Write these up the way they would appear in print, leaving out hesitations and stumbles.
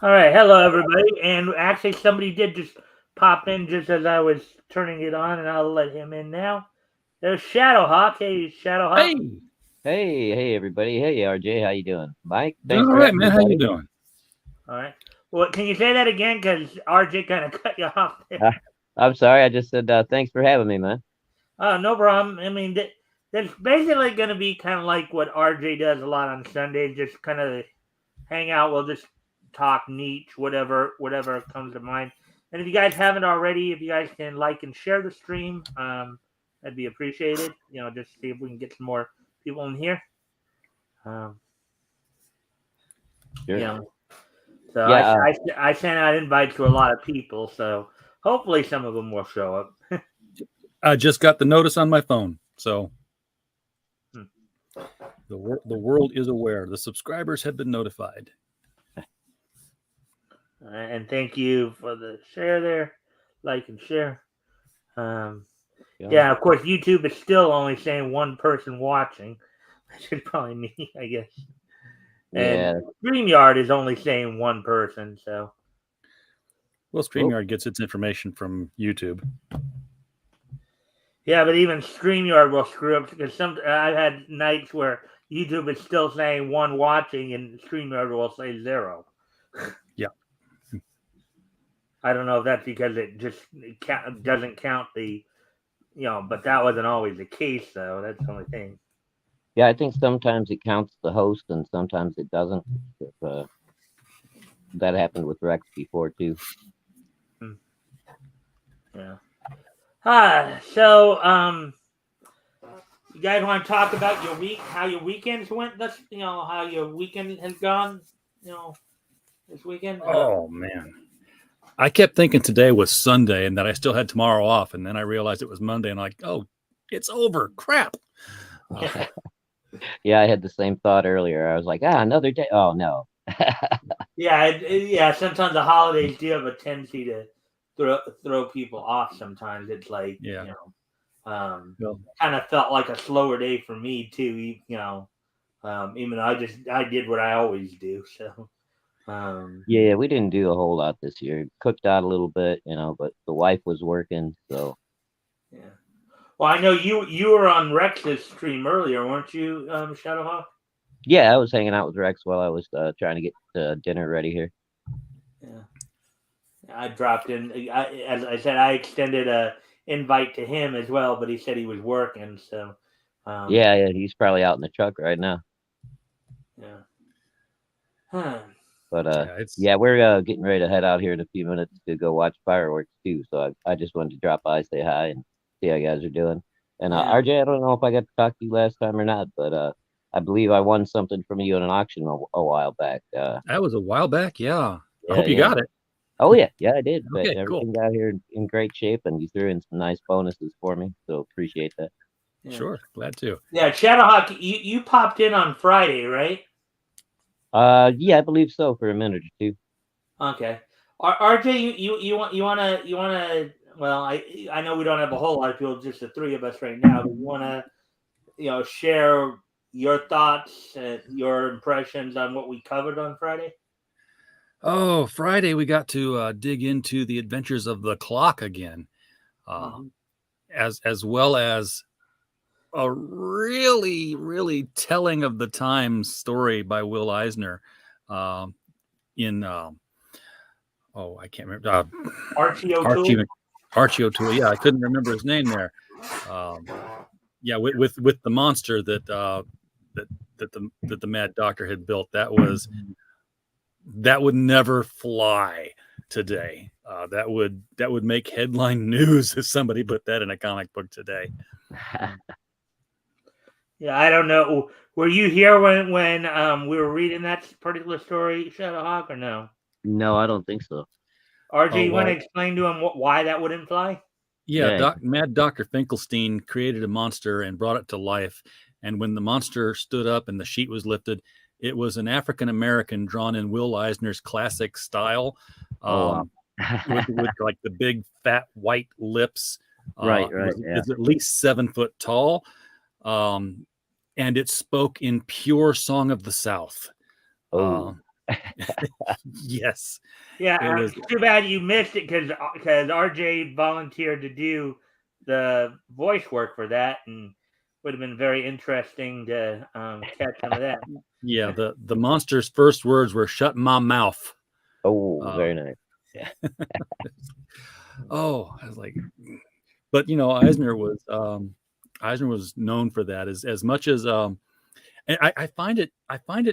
All right, hello everybody. And actually, somebody did just pop in just as I was turning it on, and I'll let him in now. There's Shadowhawk. Hey, Shadowhawk. Hey, Hey, everybody. Hey, RJ, how you doing? Mike, doing thanks all for right, having me, man. How you buddy. doing? All right. Well, can you say that again? Because RJ kind of cut you off there. Uh, I'm sorry, I just said thanks for having me, man. Oh, no problem. I mean, that's basically going to be kind of like what RJ does a lot on Sundays. Just kind of hang out. We'll just talk niche, whatever comes to mind. And if you guys haven't already, if you guys can like and share the stream, that'd be appreciated. Just see if we can get some more people in here. Um, you Sure. know, so Yeah, I sent out invites to a lot of people, so hopefully some of them will show up. I just got the notice on my phone, so Hmm. the world is aware. The subscribers have been notified. And thank you for the share there, like and share. Um, yeah, yeah, of course, YouTube is still only saying one person watching. Which is probably me, I guess. And yeah. StreamYard is only saying one person, so Well, Oh, StreamYard gets its information from YouTube. yeah. But even StreamYard will screw up because I've had nights where YouTube is still saying one watching and StreamYard will say zero. Yeah. I don't know if that's because it just doesn't count but that wasn't always the case, though. That's the only thing. yeah. I think sometimes it counts the host, and sometimes it doesn't. If, that happened with Rex before too. Hmm. Yeah. So you guys want to talk about your week, how your weekends went? How your weekend has gone. You know, this weekend. Oh man, I kept thinking today was Sunday and that I still had tomorrow off, and then I realized it was Monday, and I'm like, oh, it's over. Crap. Yeah. Yeah, I had the same thought earlier. I was like, another day. Oh no. Yeah. Sometimes the holidays do have a tendency to throw people off. Sometimes it's like Yeah. Well, kind of felt like a slower day for me too. Even though I did what I always do. So Yeah, we didn't do a whole lot this year. Cooked out a little bit, but the wife was working, so yeah. Well, I know you were on Rex's stream earlier, weren't you, Shadowhawk? yeah, I was hanging out with Rex while I was trying to get dinner ready here. Yeah. I dropped in. As I said, I extended a invite to him as well, but he said he was working. So, Yeah, he's probably out in the truck right now. yeah. Huh. But yeah, it's yeah, we're getting ready to head out here in a few minutes to go watch fireworks too. So I just wanted to drop by, say hi, and see how you guys are doing. And Yeah. RJ, I don't know if I got to talk to you last time or not, but I believe I won something from you in an auction a while back. that was a while back. Yeah. I Yeah, hope you yeah. got it. Oh yeah, I did. But Okay, cool. everything got here in great shape, and you threw in some nice bonuses for me, so appreciate that. Yeah. Sure, glad to. Yeah. Shadowhawk, you popped in on Friday, right? Yeah, I believe so for a minute or two. Okay. RJ, you wanna. Well, I know we don't have a whole lot of people, just the three of us right now. But you wanna share your thoughts, your impressions on what we covered on Friday? Oh, Friday we got to dig into the adventures of the clock again, uh, Mm-hmm. as well as a really telling of the times story by Will Eisner um, in I can't remember Archie Archie O'Toole. Archie O'Toole. Yeah, I couldn't remember his name there. Um, yeah, with the monster that the Mad Doctor had built. That would never fly today. That would make headline news if somebody put that in a comic book today. Yeah, I don't know. Were you here when we were reading that particular story, Shadowhawk, or no? No, I don't think so. RJ, Oh you want to well, explain to him why that wouldn't fly? yeah. Yeah, Mad Doctor Finkelstein created a monster and brought it to life. And when the monster stood up and the sheet was lifted, it was an African American drawn in Will Eisner's classic style, oh wow. um, with like the big fat white lips. Right, yeah. Is at least 7 foot tall, um, and it spoke in pure Song of the South. Oh, Yes, Yeah, it was. it's too bad you missed it because RJ volunteered to do the voice work for that, and would have been very interesting to catch some of that. Yeah, the monster's first words were "shut my mouth." Oh, Uh, very nice. oh, I was like, but Eisner was known for that as much as and I find it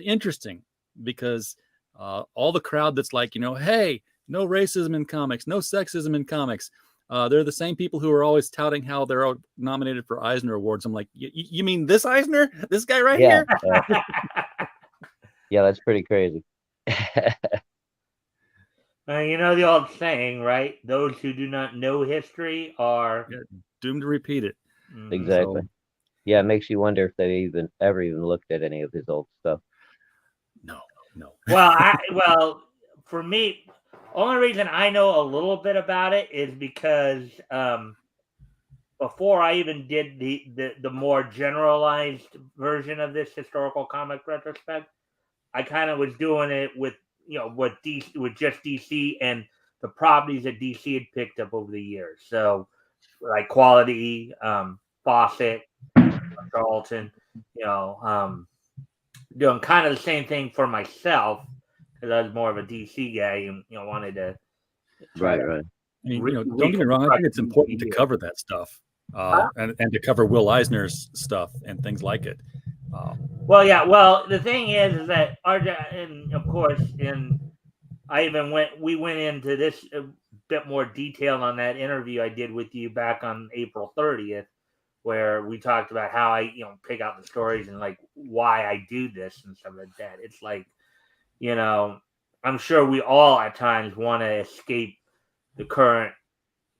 interesting because all the crowd that's like, hey, no racism in comics, no sexism in comics. They're the same people who are always touting how they're all nominated for Eisner Awards. I'm like, you mean this Eisner? This guy right Yeah, here? yeah, that's pretty crazy. You know the old saying, right? Those who do not know history are Yeah, doomed to repeat it. Exactly. So Yeah, it makes you wonder if they ever even looked at any of his old stuff. no. Well, for me, only reason I know a little bit about it is because before I even did the more generalized version of this historical comic retrospect, I kind of was doing it with with just DC and the properties that DC had picked up over the years. So like Quality, Fawcett, Charlton, you know, doing kind of the same thing for myself because I was more of a DC guy and wanted to try Right, to right. I mean, don't get me wrong. I think reconstruct it's the important to DC. cover that stuff and to cover Will Eisner's stuff and things like it. Well, yeah. Well, the thing is that RJ, and of course, we went into this a bit more detail on that interview I did with you back on April 30th, where we talked about how I pick out the stories and like why I do this and stuff like that. It's like I'm sure we all at times want to escape the current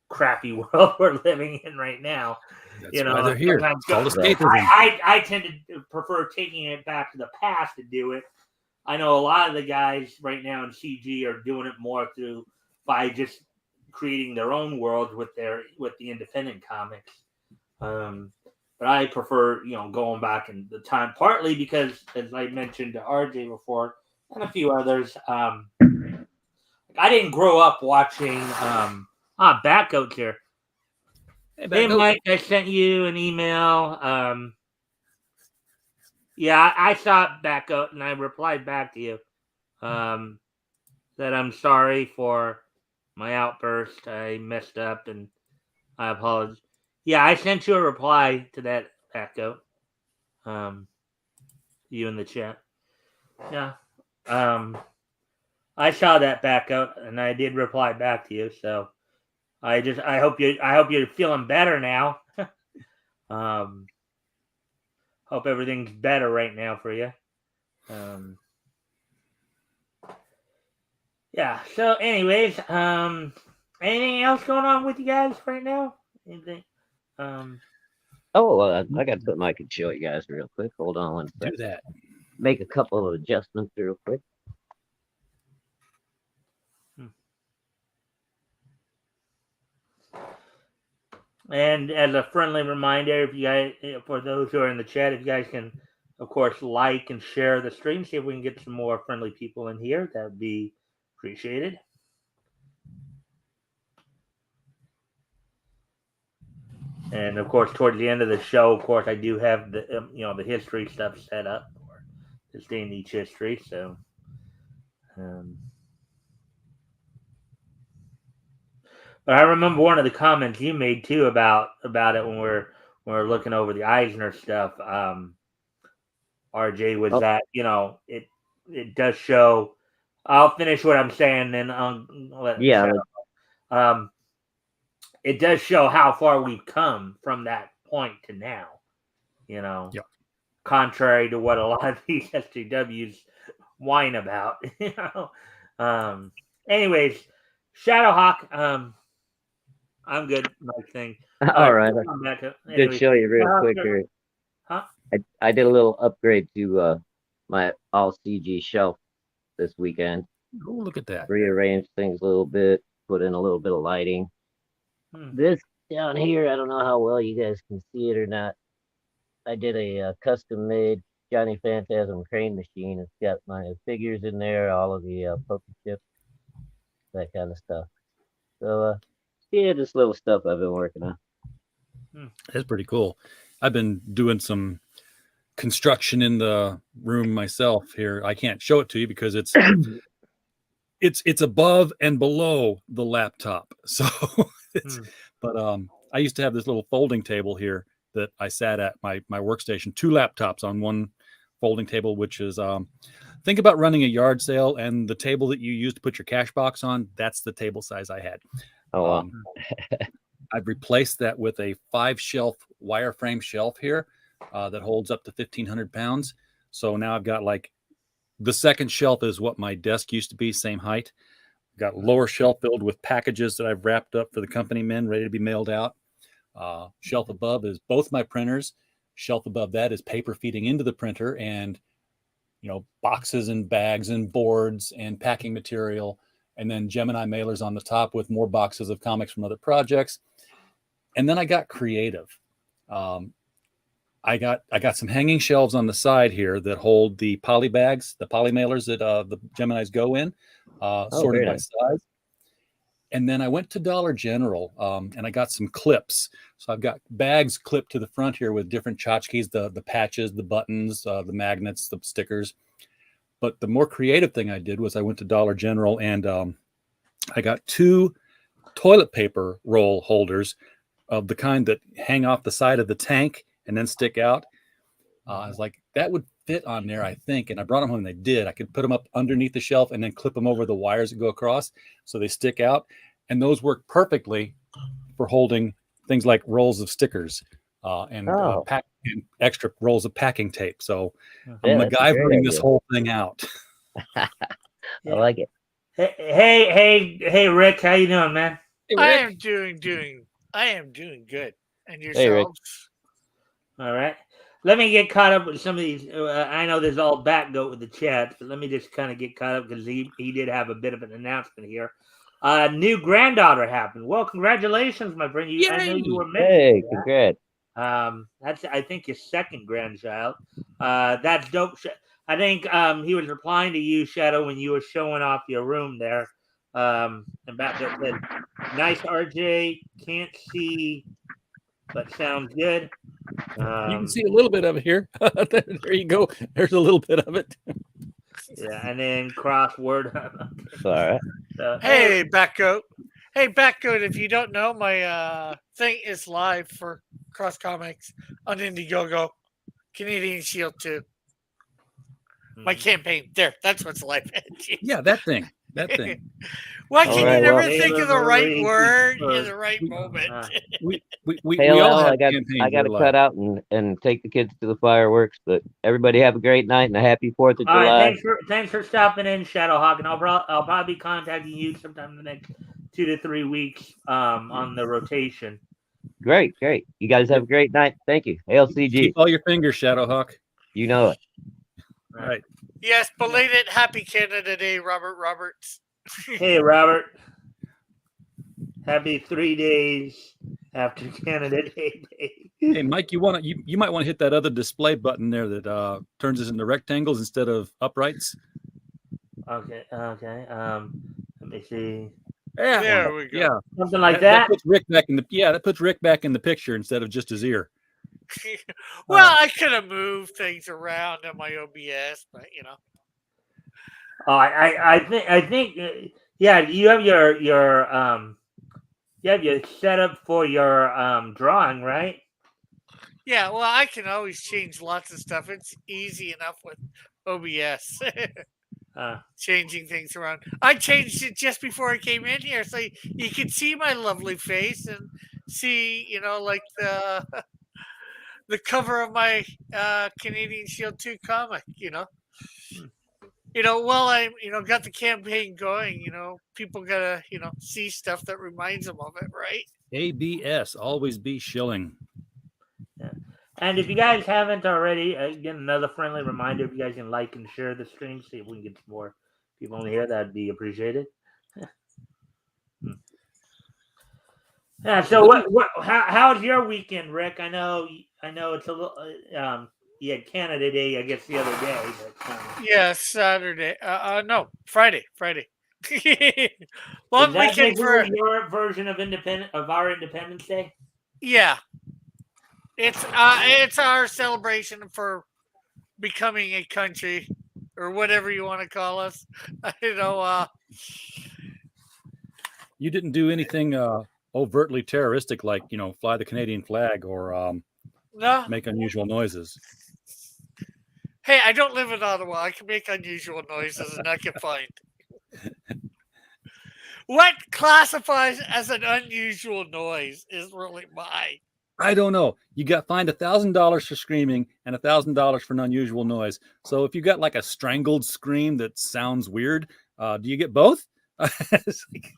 crappy world we're living in right now. That's why they're here. Sometimes It's called Right. escapism. I tend to prefer taking it back to the past to do it. I know a lot of the guys right now in CG are doing it more by just creating their own worlds with the independent comics. But I prefer going back in the time, partly because as I mentioned to RJ before and a few others, I didn't grow up watching Batgoat's here. Hey Mike, I sent you an email. Yeah, I saw Batgoat and I replied back to you. That I'm sorry for my outburst. I messed up and I apologize. Yeah, I sent you a reply to that Batgoat. You in the chat. Yeah. I saw that Batgoat and I did reply back to you. So I hope you're feeling better now. um, hope everything's better right now for you. Yeah. So, anyways, anything else going on with you guys right now? Anything? Oh, well, I got something I could show you guys real quick. Hold on one Do sec. that. Make a couple of adjustments real quick. And as a friendly reminder, if you guys, for those who are in the chat, if you guys can, of course, like and share the stream, see if we can get some more friendly people in here, that would be appreciated. And of course, towards the end of the show, of course, I do have the the history stuff set up for this day in each history. So, but I remember one of the comments you made too about it when we're looking over the Eisner stuff. RJ was that it does show. I'll finish what I'm saying, then I'll let Yeah, um, it does show how far we've come from that point to now. Yep. Contrary to what a lot of these SJWs whine about. Anyways, Shadowhawk. I'm good. My thing. all right. Come back up. Just Anyways, show you real quick here. huh? I did a little upgrade to my all CG shelf this weekend. Oh, look at that. Rearranged things a little bit, put in a little bit of lighting. This down here, I don't know how well you guys can see it or not. I did a custom made Johnny Phantasm crane machine. It's got my figures in there, all of the poker chips, that kind of stuff. So yeah, just little stuff I've been working on. That's pretty cool. I've been doing some construction in the room myself here. I can't show it to you because it's above and below the laptop. So but I used to have this little folding table here that I sat at, my workstation, 2 laptops on one folding table, which is think about running a yard sale, and the table that you use to put your cash box on, that's the table size I had. Oh wow. I've replaced that with a 5-shelf wireframe shelf here that holds up to 1,500 pounds. So now I've got like the second shelf is what my desk used to be, same height. Got lower shelf filled with packages that I've wrapped up for the company men, ready to be mailed out. Shelf above is both my printers. Shelf above that is paper feeding into the printer, and boxes and bags and boards and packing material, and then Gemini mailers on the top with more boxes of comics from other projects. And then I got creative. I got some hanging shelves on the side here that hold the poly bags, the poly mailers that the Geminis go in, sorted by size. And then I went to Dollar General and I got some clips. So I've got bags clipped to the front here with different tchotchkes, the patches, the buttons, the magnets, the stickers. But the more creative thing I did was I went to Dollar General and I got 2 toilet paper roll holders of the kind that hang off the side of the tank and then stick out. I was like, that would fit on there, I think. And I brought them home and they did. I could put them up underneath the shelf and then clip them over the wires that go across so they stick out. And those work perfectly for holding things like rolls of stickers and extra rolls of packing tape. So I'm MacGyvering this whole thing out. I like it. Hey, Rick, how you doing, man? Hey, I Rick. am doing good. And yourselves? All right. Let me get caught up with some of these. I know there's all backgoat with the chats, but let me just kind of get caught up because he did have a bit of an announcement here. New granddaughter happened. Well, congratulations, my friend. I know you were mentioning. Hey, congrats. That's I think your second grandchild. That's dope. I think he was replying to you, Shadow, when you were showing off your room there. And back there said, "Nice RJ, can't see, but sounds good." You can see a little bit of it here. There you go. There's a little bit of it. Yeah, and then crossword. All right. Hey, Backgoat. Hey, Backgoat, if you don't know, my thing is live for Cross Comics on Indiegogo. Canadian Shield 2. My campaign. There, that's what's live. Yeah, that thing. Why can you never think of the right word in the right moment? We all have I got to cut out and take the kids to the fireworks. But everybody have a great night and a happy 4th of July. Right, thanks for stopping in, Shadowhawk, and I'll probably be contacting you sometime in the next 2 to 3 weeks on the rotation. Great. You guys have a great night. Thank you. LCG. Keep all your fingers, Shadowhawk. You know it. All right. Yes, belated Happy Canada Day, Robert Roberts. Hey, Robert. Happy 3 days after Canada Day. Hey, Mike, you might want to hit that other display button there that turns us into rectangles instead of uprights. Okay. Let me see. Yeah, there we go. Yeah, something like that. That puts Rick back in the picture instead of just his ear. Well, I could have moved things around on my OBS, but I think yeah, you have your setup for your drawing, right? Yeah, well, I can always change lots of stuff. It's easy enough with OBS. Changing things around. I changed it just before I came in here, so you could see my lovely face and see, like the cover of my Canadian Shield 2 comic. While I'm, got the campaign going, people gotta, see stuff that reminds them of it, right? ABS, always be shilling. Yeah. And if you guys haven't already, again, another friendly reminder, if you guys can like and share the stream, see if we can get some more people in here, that'd be appreciated. Yeah. So how's your weekend, Rick? I know it's a little. you had Canada Day, I guess, the other day. But, Yeah, Saturday. No, Friday. is Long that weekend for basically your version of our Independence Day? yeah. It's our celebration for becoming a country or whatever you want to call us. You know, You didn't do anything overtly terroristic, like fly the Canadian flag or no. make unusual noises. Hey, I don't live in Ottawa. I can make unusual noises and I can find. What classifies as an unusual noise is really my. I don't know. You got fined $1,000 for screaming and $1,000 for an unusual noise. So if you got like a strangled scream that sounds weird, do you get both? It's like,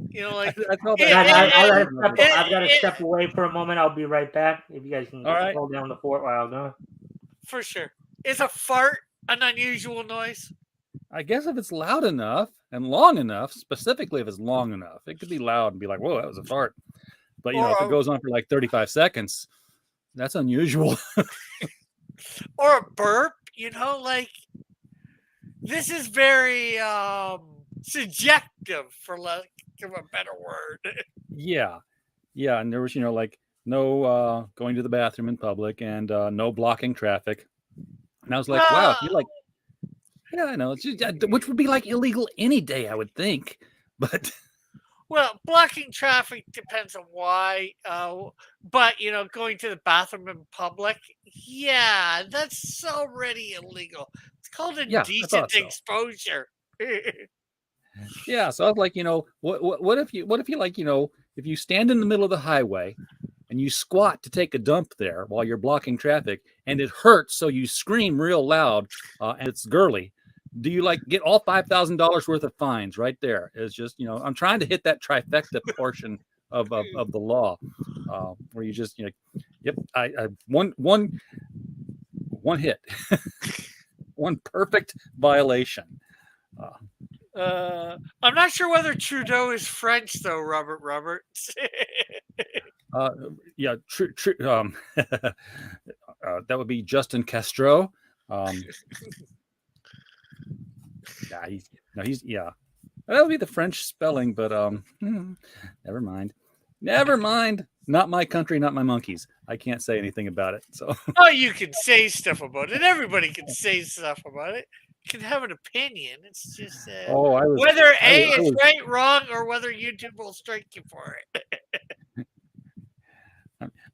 You know, like I felt it- that. I've got to step away for a moment. I'll be right back. If you guys can All right. hold down the fort while I'm going. for sure. Is a fart an unusual noise? I guess if it's loud enough and long enough, specifically if it's long enough, it could be loud and be like, whoa, that was a fart. But if it goes on for like 35 seconds, that's unusual. Or a burp, like this is very subjective for lack of a better word. Yeah. And there was, like no going to the bathroom in public and no blocking traffic. And I was like, wow, if you like, yeah, I know, it's just, which would be like illegal any day, I would think. But well, blocking traffic depends on why. But going to the bathroom in public, yeah, that's already illegal. It's called indecent exposure. Yeah, so I was like, what if you like, if you stand in the middle of the highway and you squat to take a dump there while you're blocking traffic and it hurts, so you scream real loud and it's girly. Do you like get all $5,000 worth of fines right there? It's just, I'm trying to hit that trifecta portion of the law where you just, yep, I one hit, one perfect violation. I'm not sure whether Trudeau is French though, Robert. Yeah, that would be Justin Castro. Yeah. That would be the French spelling, but never mind. Not my country, not my monkeys. I can't say anything about it. So. Oh, you can say stuff about it. Everybody can say stuff about it. You can have an opinion. It's just whether it's right, wrong, or whether YouTube will strike you for it.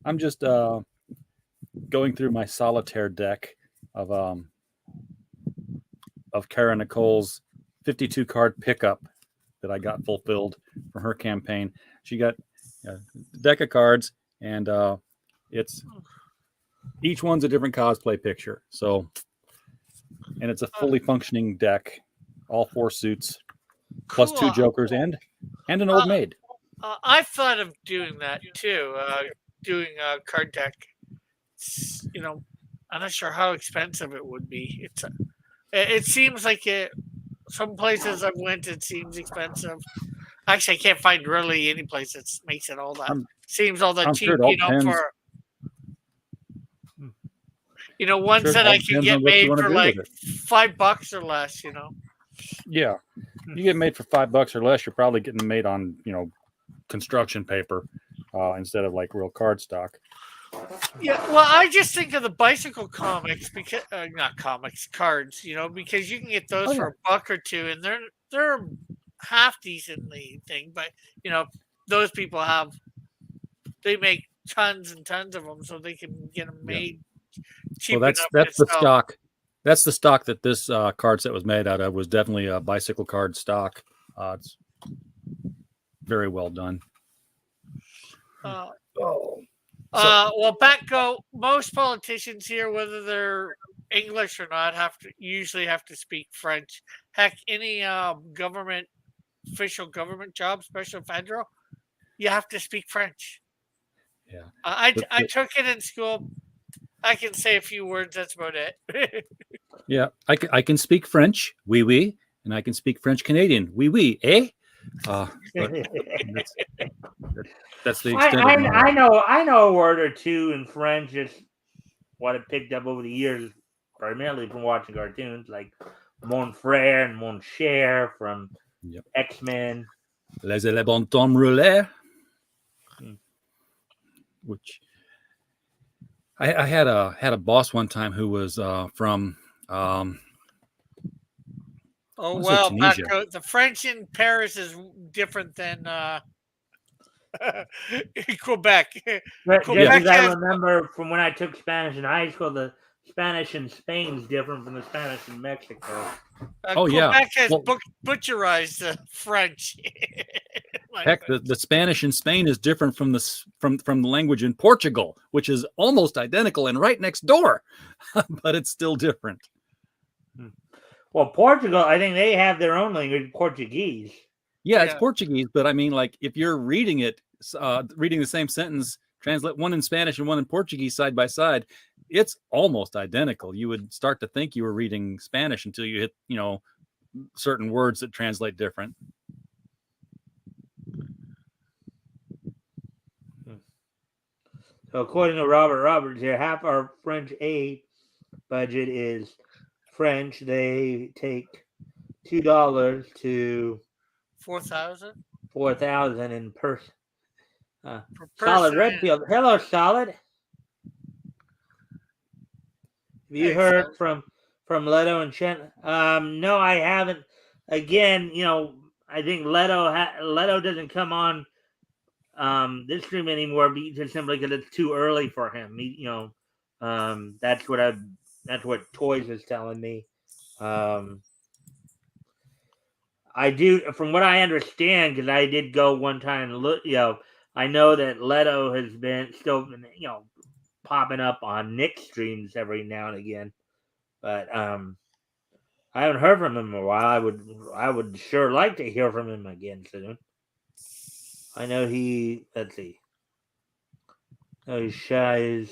I'm just going through my solitaire deck of Kara Nicole's 52 card pickup that I got fulfilled for her campaign. She got a deck of cards, and it's each one's a different cosplay picture. So, and it's a fully functioning deck, all 4 suits, plus 2 jokers and an old maid. I thought of doing that too. Doing a card deck. I'm not sure how expensive it would be. It seems like some places I've went, it seems expensive. Actually, I can't find really any place that makes it all that. Seems all that cheap, for ones that I can get made for like $5 or less, Yeah. You get made for $5 or less, you're probably getting made on, construction paper instead of like real cardstock. Yeah, well, I just think of the bicycle comics because not comics, cards. Because you can get those for $1 or $2, and they're half decently thing. But those people they make tons and tons of them, so they can get them made cheap. Well, that's the stock. That's the stock that this card set was made out of. Was definitely a bicycle card stock. It's very well done. Well, back go. Most politicians here, whether they're English or not, usually have to speak French. Heck, any official government job, special federal, you have to speak French. Yeah, I took it in school. I can say a few words. That's about it. Yeah, I can speak French, oui oui, and I can speak French Canadian, oui oui, eh? That's the extent. I know a word or two in French. It's what I picked up over the years, primarily from watching cartoons like Mon Frere and Mon Cher from X-Men. Les éléphants roulés. Which I had a boss one time who was from Paco, the French in Paris is different than Quebec. Quebec I remember from when I took Spanish in high school, the Spanish in Spain is different from the Spanish in Mexico. Quebec has butcherized the French. Heck, the Spanish in Spain is different from the language in Portugal, which is almost identical and right next door, but it's still different. Well, Portugal, I think they have their own language, Portuguese. Yeah, it's Portuguese, but I mean, like, if you're reading it, reading the same sentence, translate one in Spanish and one in Portuguese side by side, it's almost identical. You would start to think you were reading Spanish until you hit, certain words that translate different. So according to Robert Roberts here, half our French aid budget is French. They take $2 to 4,000. 4,000 in person. Solid Redfield. Hello, Solid. Have you heard from Leto and Chen? No, I haven't. Again, I think Leto doesn't come on this stream anymore just simply because it's too early for him. That's what Toys is telling me. I do, from what I understand, because I did go one time and look. I know that Leto has still been popping up on Nick's streams every now and again, but I haven't heard from him in a while. I would sure like to hear from him again soon. I know let's see. He shows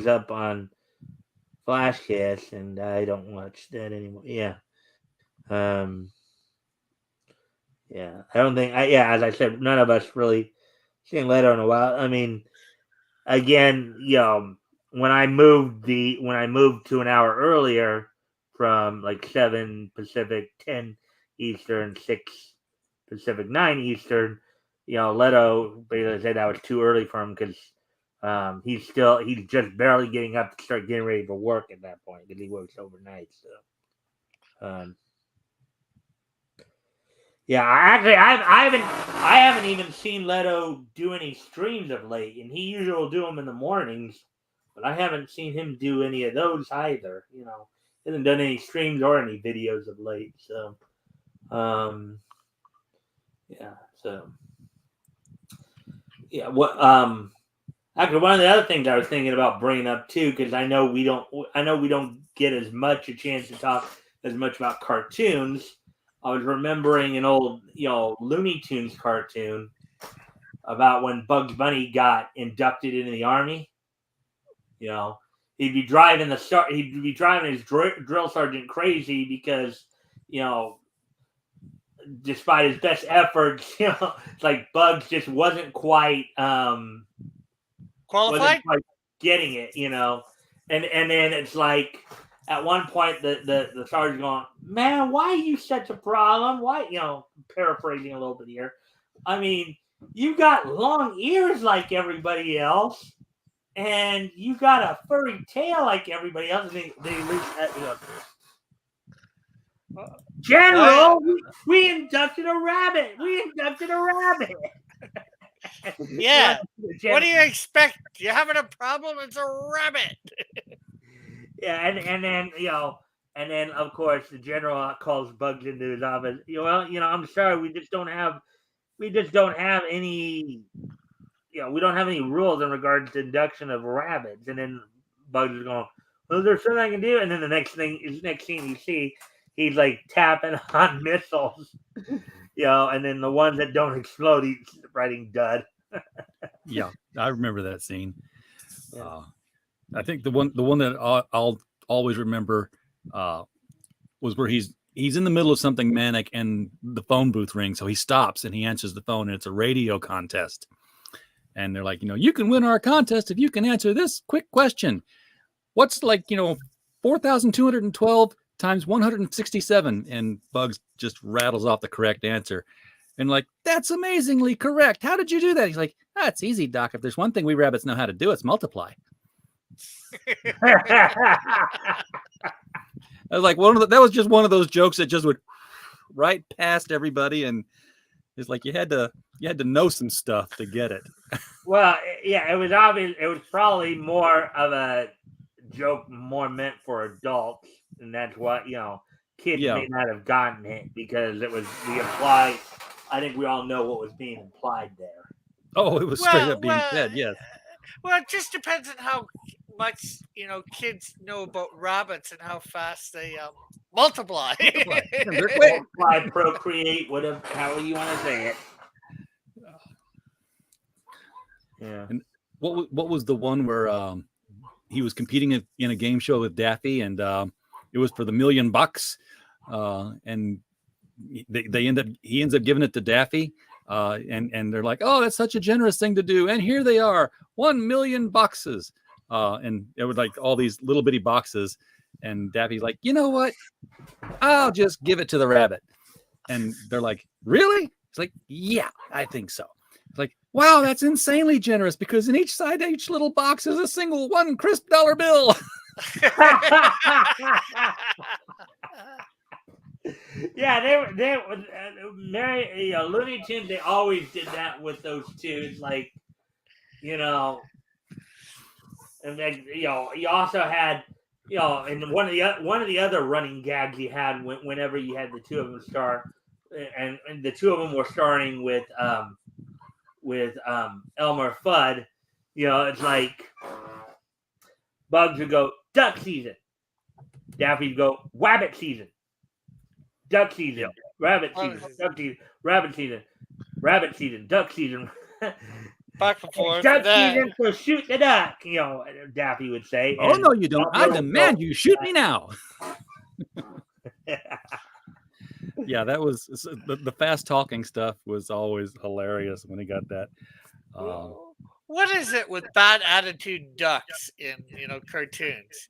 up on Flashcast, and I don't watch that anymore. Yeah. Yeah, I don't think. As I said, none of us really seen Leto in a while. I mean, again, when I moved to an hour earlier from like 7 Pacific, 10 Eastern, 6 Pacific, 9 Eastern, Leto basically said that was too early for him because he's just barely getting up to start getting ready for work at that point because he works overnight. So, yeah, actually, I haven't even seen Leto do any streams of late, and he usually will do them in the mornings, but I haven't seen him do any of those either. He hasn't done any streams or any videos of late. So, actually, one of the other things I was thinking about bringing up too, because I know we don't get as much a chance to talk as much about cartoons. I was remembering an old, Looney Tunes cartoon about when Bugs Bunny got inducted into the Army. He'd be driving his drill sergeant crazy because, despite his best efforts, it's like Bugs just wasn't quite qualified, wasn't quite getting it, and then it's like. At one point, the sergeant's going, "Man, why are you such a problem? Why?" Paraphrasing a little bit here. I mean, you got long ears like everybody else, and you got a furry tail like everybody else. And General, we inducted a rabbit. Yeah. What do you expect? You having a problem? It's a rabbit. Yeah, and then of course the general calls Bugs into his office. I'm sorry, we just don't have any. We don't have any rules in regards to induction of rabbits. And then Bugs is going, "Well, there's something I can do." And then the next scene you see, he's like tapping on missiles, and then the ones that don't explode, he's writing dud. Yeah, I remember that scene. Yeah. I think the one that I'll always remember was where he's in the middle of something manic and the phone booth rings. So he stops and he answers the phone and it's a radio contest. And they're like, you can win our contest if you can answer this quick question. What's 4,212 times 167? And Bugs just rattles off the correct answer. And like, that's amazingly correct. How did you do that? He's like, it's easy, Doc. If there's one thing we rabbits know how to do, it's multiply. I was like, that was just one of those jokes that just went right past everybody, and it's like you had to know some stuff to get it. Well, yeah, it was obvious. It was probably more of a joke, more meant for adults, and that's what kids may not have gotten it because it was the implied. I think we all know what was being implied there. Oh, it was straight up being said. Yes. Well, it just depends on how much kids know about rabbits and how fast they multiply. Multiply, procreate, whatever, however you want to say it. Yeah. And what was the one where he was competing in a game show with Daffy, and it was for the $1 million, and he ends up giving it to Daffy, and they're like, oh, that's such a generous thing to do, and here they are, 1 million boxes, and it was like all these little bitty boxes, and Daffy's like, you know what, I'll just give it to the rabbit, and they're like, really? It's like, yeah, I think so. It's like, wow, that's insanely generous because in each side of each little box is a single $1 crisp bill. Yeah, they Looney Tunes. They always did that with those two. It's like, and then you also had and one of the other running gags you had whenever you had the two of them star, and the two of them were starring with Elmer Fudd. It's like Bugs would go duck season, Daffy would go wabbit season. Duck season, rabbit season, duck season, rabbit season, rabbit season, duck season. Back and forth. Duck season, so shoot the duck. Daffy would say. Oh no, you don't! I demand you shoot me now. Yeah, that was the fast talking stuff was always hilarious when he got that. What is it with bad attitude ducks in cartoons?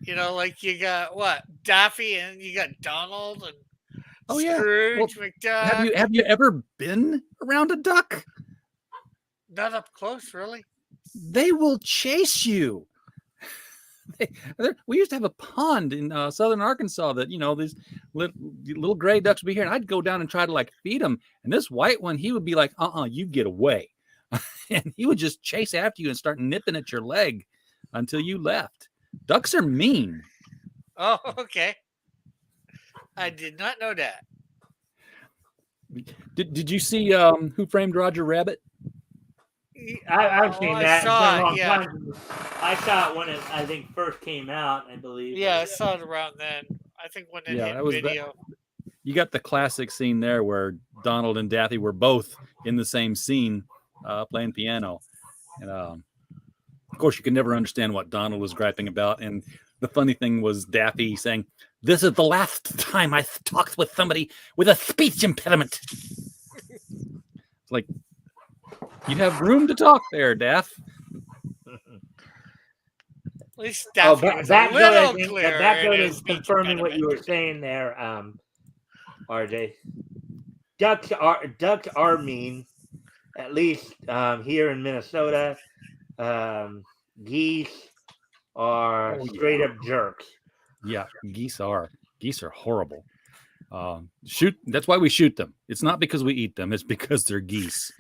Like you got what, Daffy, and you got Donald and Scrooge McDuck. Have you ever been around a duck? Not up close, really. They will chase you. We used to have a pond in southern Arkansas that these little gray ducks would be here, and I'd go down and try to feed them. And this white one, he would be like, you get away, and he would just chase after you and start nipping at your leg until you left. Ducks are mean. Oh, okay. I did not know that. Did you see Who Framed Roger Rabbit? I've seen that. I saw it when it, I think, first came out, I believe. Yeah, I saw it around then. I think when it hit video. You got the classic scene there where Donald and Daffy were both in the same scene playing piano. And of course, you could never understand what Donald was griping about. And the funny thing was Daffy saying, "This is the last time I talked with somebody with a speech impediment." It's like, you have room to talk there, Daff. At least Daffy was a little clearer. That is confirming what you were saying there, RJ. Ducks are mean, at least here in Minnesota. Geese are straight up jerks. Yeah, geese are horrible. That's why we shoot them. It's not because we eat them. It's because they're geese.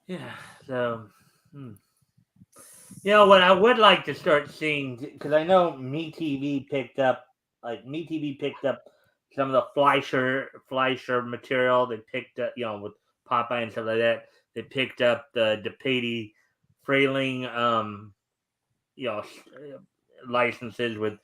Yeah. So, what I would like to start seeing, because I know MeTV picked up some of the Fleischer material. They picked up, with Popeye and stuff like that. They picked up the DePatie Frailing, licenses with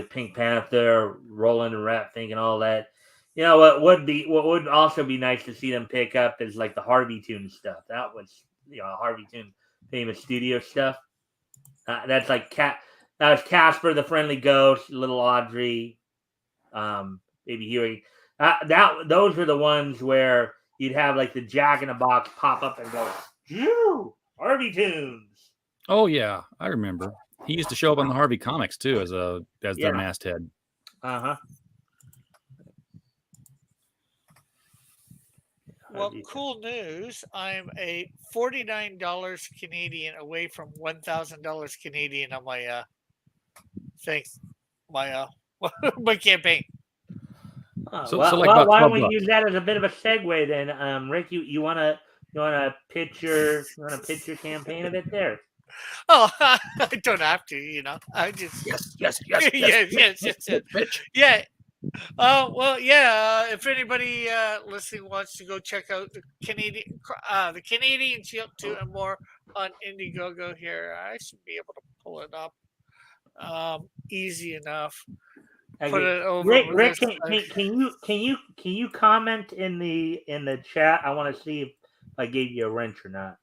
Pink Panther, Roland and Ratfink, and all that. What would also be nice to see them pick up is like the Harvey Toon stuff. That was Harvey Toon famous studio stuff. That's like that was Casper the Friendly Ghost, Little Audrey, Baby Huey. those were the ones where you'd have like the Jack in the Box pop up and go, "Phew, Harvey Tunes." Oh yeah, I remember. He used to show up on the Harvey comics too as their masthead. Uh-huh. Well, cool news. I'm a $49 Canadian away from $1,000 Canadian on my thing, my my campaign. So Well, like about why don't 12 we bucks. use that as a bit of a segue then? Rick, you wanna pitch your campaign a bit there? Oh, I don't have to, you know. I just Yes. yes. Yeah. Oh well, yeah. If anybody listening wants to go check out the Canadian Shield 2 and more on Indiegogo here, I should be able to pull it up. Easy enough. Put it over. Rick, can you comment in the chat? I want to see if I gave you a wrench or not.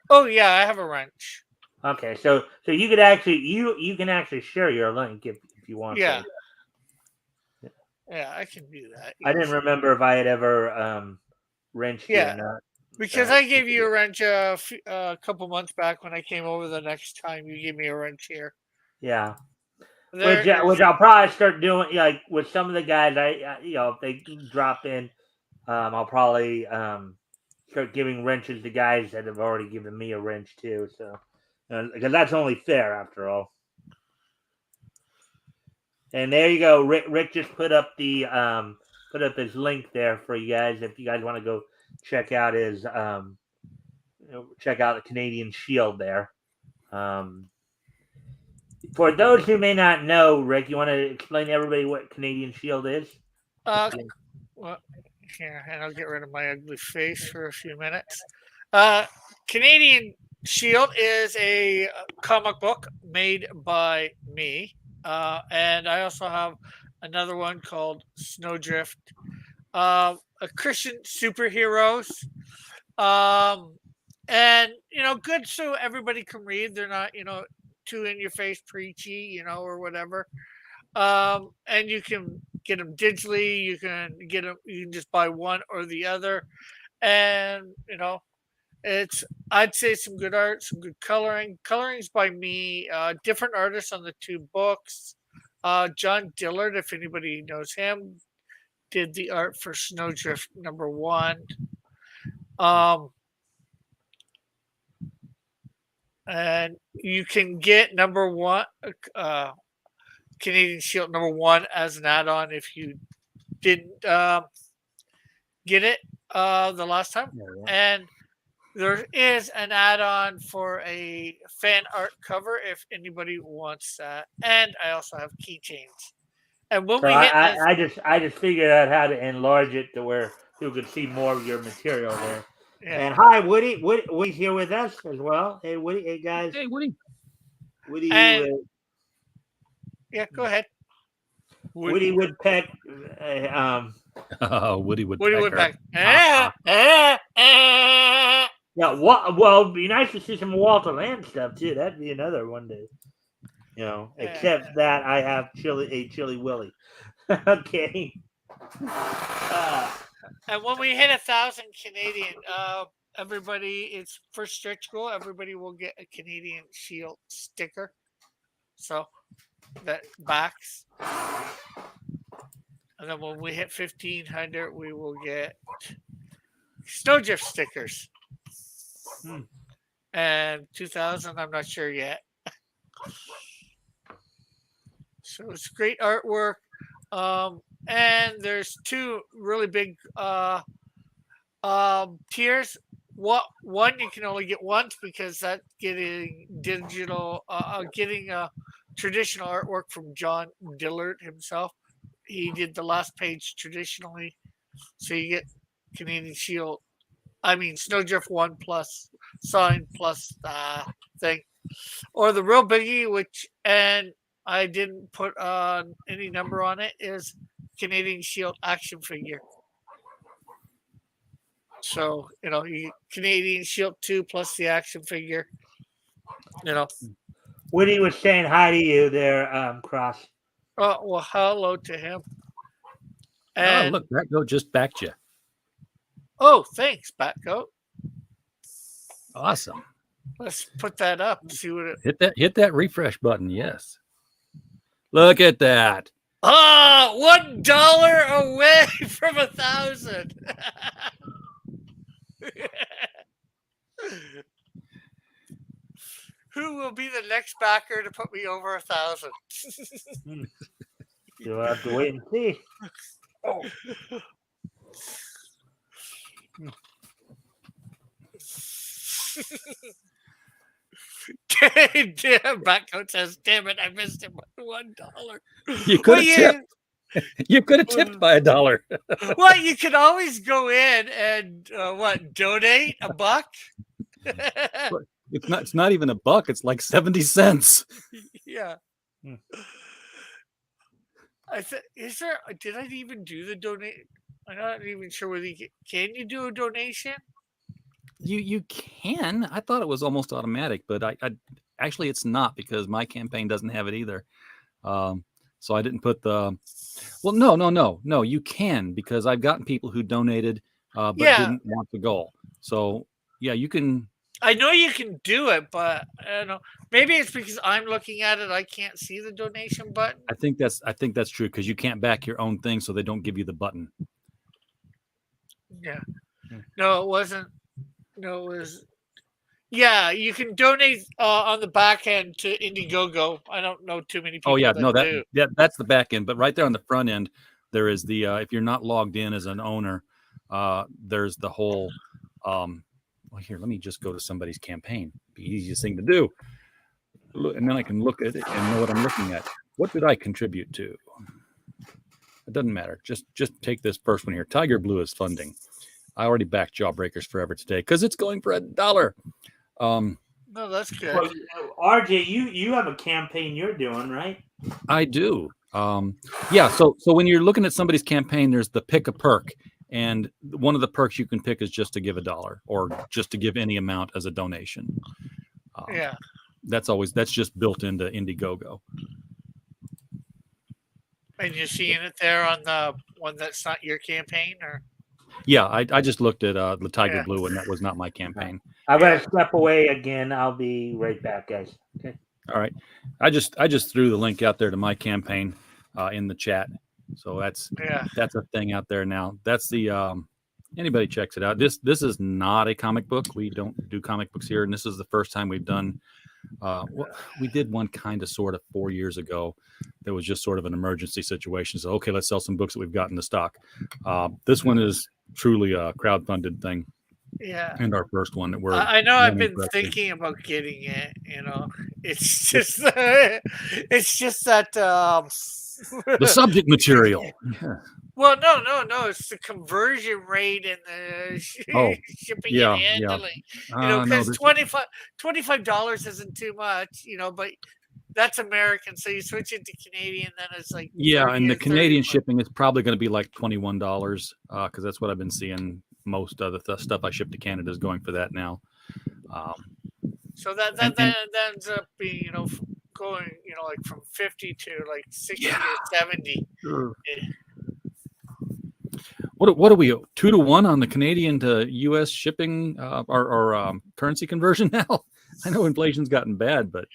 Oh yeah, I have a wrench. Okay, so you could actually you can actually share your link if you want. Yeah. to. Yeah, I can do that. I didn't remember if I had ever wrenched you or not. Because I gave you a wrench a couple months back when I came over the next time. You gave me a wrench here. Yeah. Which I'll probably start doing, like with some of the guys. I if they drop in, I'll probably start giving wrenches to guys that have already given me a wrench too. So, because that's only fair after all. And there you go. Rick just put up his link there for you guys if you guys want to go check out his check out the Canadian Shield there. For those who may not know, Rick, you want to explain to everybody what Canadian Shield is? Well, here, and I'll get rid of my ugly face for a few minutes. Canadian Shield is a comic book made by me, and I also have another one called Snowdrift, a Christian superheroes, and good so everybody can read. They're not too in your face preachy, or whatever. And you can get them digitally. You can get them. You can just buy one or the other, and it's I'd say some good art, some good coloring. Coloring's by me. Different artists on the two books. John Dillard, if anybody knows him, did the art for Snowdrift #1. And you can get #1. Canadian Shield #1 as an add-on if you didn't get it the last time. And there is an add-on for a fan art cover if anybody wants that. And I also have keychains. And when I just figured out how to enlarge it to where you could see more of your material there. Yeah. And hi, Woody. Woody's here with us as well. Hey, Woody. Hey, guys. Hey, Woody. Woody. Yeah, go ahead. Woody Woodpeck. Woody Woodpeck. Yeah. Well, it'd be nice to see some Walter Land stuff too. That'd be another one to, except that I have Chili Willy. Okay. And when we hit 1,000 Canadian, everybody, it's for stretch goal. Everybody will get a Canadian Shield sticker. So that backs. And then when we hit 1,500, we will get Snowdrift stickers. And 2,000, I'm not sure yet. So it's great artwork. And there's two really big tiers. One you can only get once because that's getting digital, getting traditional artwork from John Dillard himself. He did the last page traditionally, so you get Canadian Shield. I mean Snowdrift 1 plus sign plus thing, or the real biggie, which and I didn't put any number on it, is Canadian Shield action figure. So, you Canadian Shield 2 plus the action figure. Woody was saying hi to you there, Cross. Oh, well, hello to him. And look, Batgoat just backed you. oh, thanks, Batgoat. Awesome. Let's put that up. See what it. Hit that refresh button. Yes. Look at that. $1 away from 1,000. Who will be the next backer to put me over 1,000? You'll have to wait and see. Oh. Damn, Batcoat says, "Damn it, I missed him by $1." You could have tipped. You could have tipped by $1. Well, you could always go in and donate $1. It's not even $1. It's like 70 cents. Yeah. Did I even do the donate? I'm not even sure whether can you do a donation? You can. I thought it was almost automatic, but I actually it's not, because my campaign doesn't have it either. So I didn't put the. Well, no. You can, because I've gotten people who donated but didn't want the goal. So yeah, you can. I know you can do it, but I don't know. Maybe it's because I'm looking at it. I can't see the donation button. I think that's true, because you can't back your own thing, so they don't give you the button. Yeah. No, it wasn't. No, it was. Yeah, you can donate on the back end to Indiegogo. I don't know too many people. Oh yeah, do. that's the back end, but right there on the front end, there is the if you're not logged in as an owner, there's the whole. Well, here, let me just go to somebody's campaign. The easiest thing to do, and then I can look at it and know what I'm looking at. What did I contribute to? It doesn't matter. Just take this first one here. Tiger Blue is funding. I already backed Jawbreakers Forever today because it's going for $1. No, that's good. Well, RJ, you have a campaign you're doing, right? I do. Yeah. So when you're looking at somebody's campaign, there's the pick a perk, and one of the perks you can pick is just to give $1 or just to give any amount as a donation. Yeah. That's just built into Indiegogo. And you're seeing it there on the one that's not your campaign, or? Yeah, I just looked at the Tiger Blue, and that was not my campaign. I'm gonna step away again. I'll be right back, guys. Okay. All right. I just threw the link out there to my campaign in the chat. So that's a thing out there now. That's the anybody checks it out. This is not a comic book. We don't do comic books here, and this is the first time we've done. We did one kind of sort of 4 years ago. That was just sort of an emergency situation. So okay, let's sell some books that we've got in the stock. This one is truly a crowdfunded thing. Yeah. And our first one that we're. I know I've been thinking about getting it. It's just that the subject material. Yeah. Well, no. It's the conversion rate and the shipping and handling. Because $25 isn't too much, but that's American. So you switch it to Canadian, then it's like and the Canadian shipping is probably going to be like $21 because that's what I've been seeing. Most of the stuff I ship to Canada is going for that now. So that ends up being going like from 50 to like 60 to 70. Sure. What are we 2 to 1 on the Canadian to U.S. shipping or currency conversion now? I know inflation's gotten bad, but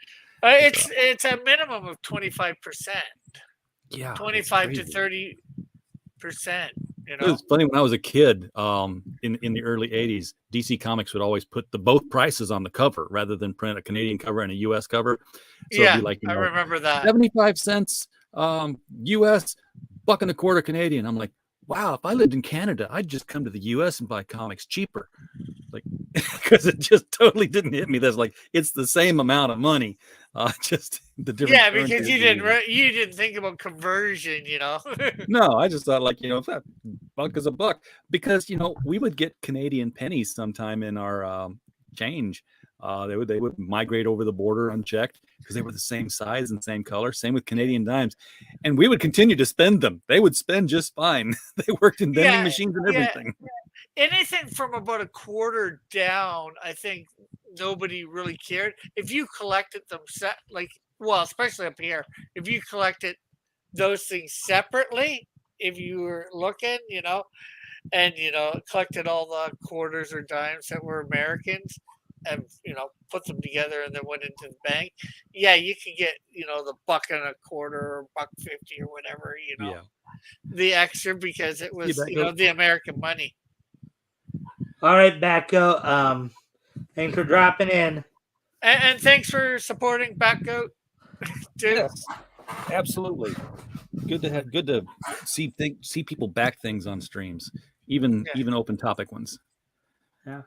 it's a minimum of 25%. Yeah, 25 to 30%. It was funny when I was a kid in the early 80s, DC Comics would always put both prices on the cover rather than print a Canadian cover and a US cover. So it'd be like, I remember that. 75 cents US, $1.25 Canadian. I'm like, wow, if I lived in Canada, I'd just come to the US and buy comics cheaper. Like, because it just totally didn't hit me. That's like, it's the same amount of money. Just the different. Yeah, because you didn't think about conversion, No, I just thought $1 is $1, because we would get Canadian pennies sometime in our change. They would migrate over the border unchecked because they were the same size and same color. Same with Canadian dimes, and we would continue to spend them. They would spend just fine. They worked in vending machines and everything. Anything from about a quarter down, I think nobody really cared. If you collected them especially up here, if you collected those things separately, if you were looking, and collected all the quarters or dimes that were Americans, and put them together and then went into the bank. Yeah, you could get the $1.25 or $1.50 or whatever, Yeah. the extra because it was Back the American money. All right, Batco. Thanks for dropping in. And thanks for supporting Backgoat too. Yes, absolutely. Good to see people back things on streams, even open topic ones. Yeah.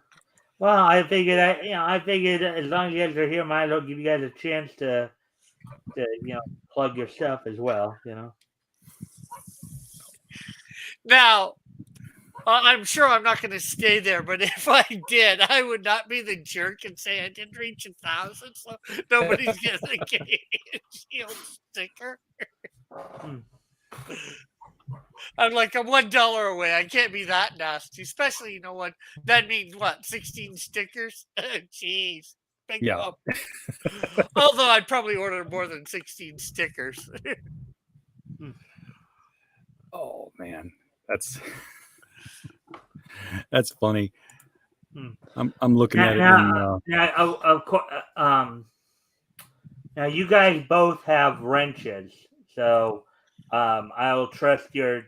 Well, I figured as long as you guys are here, might as well give you guys a chance to plug your stuff as well. Now, I'm sure I'm not going to stay there, but if I did, I would not be the jerk and say I didn't reach 1,000, so nobody's going to get a shield sticker. I'm like, I'm $1 away. I can't be that nasty, especially what that means. What, 16 stickers? Jeez, big up. Although I'd probably order more than 16 stickers. Oh man, that's funny. I'm looking at it. Now, of course, now you guys both have wrenches, so I will trust your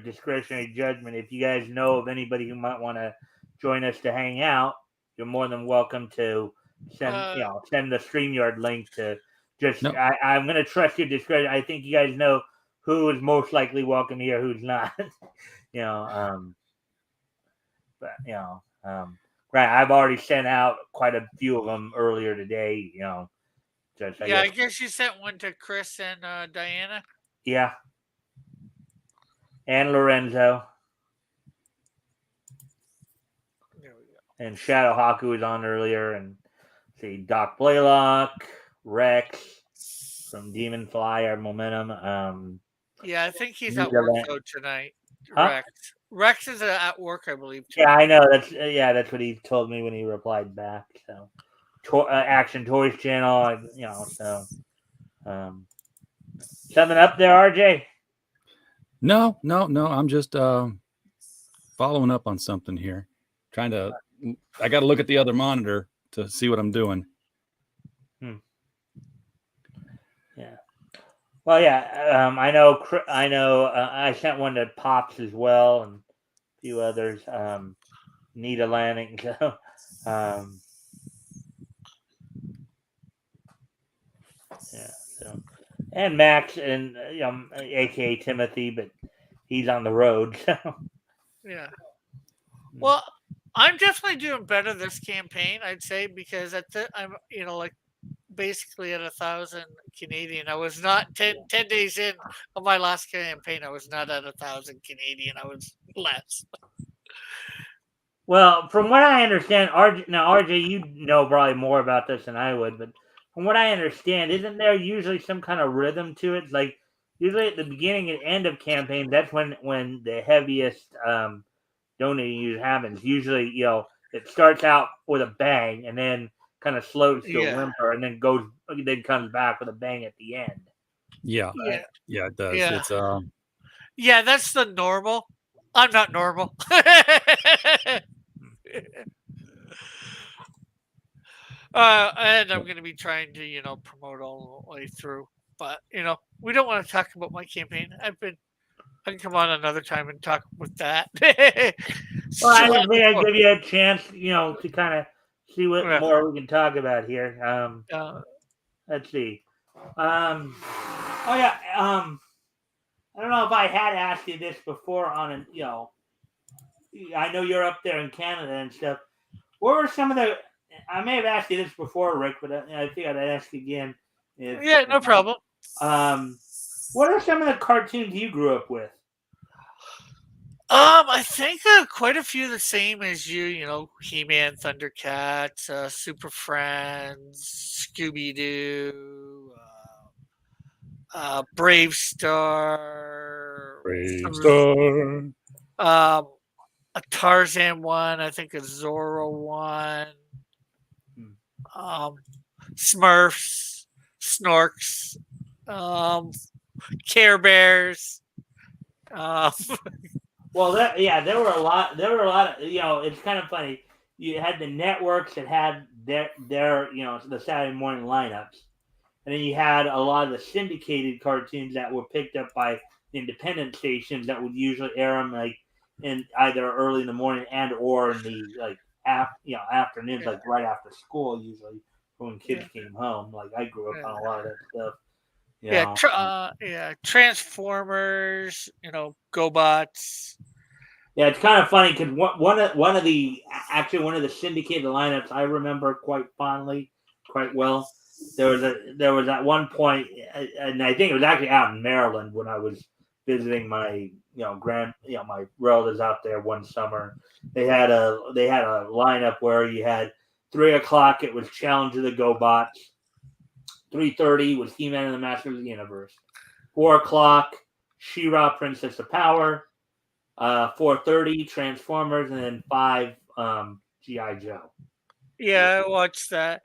discretionary judgment. If you guys know of anybody who might want to join us to hang out, you're more than welcome to send the StreamYard link to. I'm going to trust your discretion. I think you guys know who is most likely welcome here, who's not. Right. I've already sent out quite a few of them earlier today. I guess you sent one to Chris and Diana. Yeah. And Lorenzo. There we go. And Shadowhawk, who was on earlier, and Doc Blaylock, Rex from Demon Flyer Momentum. I think he's at work though tonight. Huh? Rex is at work, I believe. Too. Yeah, I know. That's what he told me when he replied back. So, Action Toys channel, So, something up there, RJ? No. I'm just following up on something here. I got to look at the other monitor to see what I'm doing. Yeah. Well, yeah. I know. I sent one to Pops as well, and a few others. Need Atlantic. So, and Max and aka Timothy, but he's on the road. So. Yeah. Well, I'm definitely doing better this campaign, I'd say, because I'm basically at 1,000 Canadian. I was not 10 days in of my last campaign. I was not at 1,000 Canadian. I was less. Well, from what I understand, RJ, you know probably more about this than I would, but from what I understand, isn't there usually some kind of rhythm to it? Like usually at the beginning and end of campaign, that's when the heaviest donating usually happens. Usually, it starts out with a bang and then kind of slows to a whimper and then comes back with a bang at the end. Yeah. Right? Yeah, it does. Yeah. It's Yeah, that's the normal. I'm not normal. And I'm going to be trying to, promote all the way through. But, we don't want to talk about my campaign. I can come on another time and talk with that. Well, I think I'd give you a chance, to kind of see what more we can talk about here. Let's see. I don't know if I had asked you this before I know you're up there in Canada and stuff. What were some of I may have asked you this before, Rick, but I think I'd ask again. No problem. What are some of the cartoons you grew up with? I think quite a few the same as you. He-Man, Thundercats, Super Friends, Scooby Doo, Brave Star, a Tarzan one, I think a Zorro one, Smurfs, Snorks, Care Bears. Well, there were a lot. There were a lot of, it's kind of funny. You had the networks that had their the Saturday morning lineups, and then you had a lot of the syndicated cartoons that were picked up by independent stations that would usually air them like in either early in the morning and or in the like afternoons, like right after school, usually when kids came home. Like I grew up on a lot of that stuff. Transformers, GoBots. Yeah, it's kind of funny because one of the syndicated lineups I remember quite fondly, quite well. There was at one point, and I think it was actually out in Maryland when I was visiting my my relatives out there one summer. They had a lineup where you had 3:00 it was Challenge of the GoBots, 3:30 was He-Man and the Masters of the Universe, 4:00 She-Ra Princess of Power. 4:30 Transformers, and then 5 G.I. Joe. Yeah, I watched that.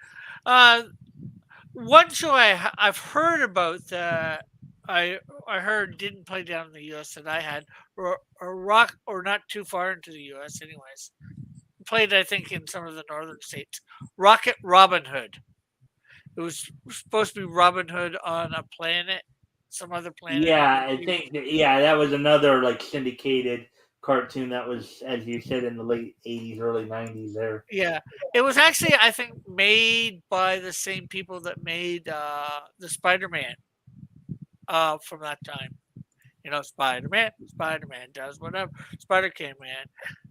One show I've heard about that I heard didn't play down in the U.S. that I had or rock or not too far into the U.S. anyways. Played I think in some of the northern states. Rocket Robin Hood. It was supposed to be Robin Hood on a planet, some other planet. Yeah, I think that was another like syndicated cartoon that was, as you said, in the late 80s, early 90s there. Yeah. It was actually, I think, made by the same people that made the Spider-Man from that time. Spider-Man does whatever. Spider-Man.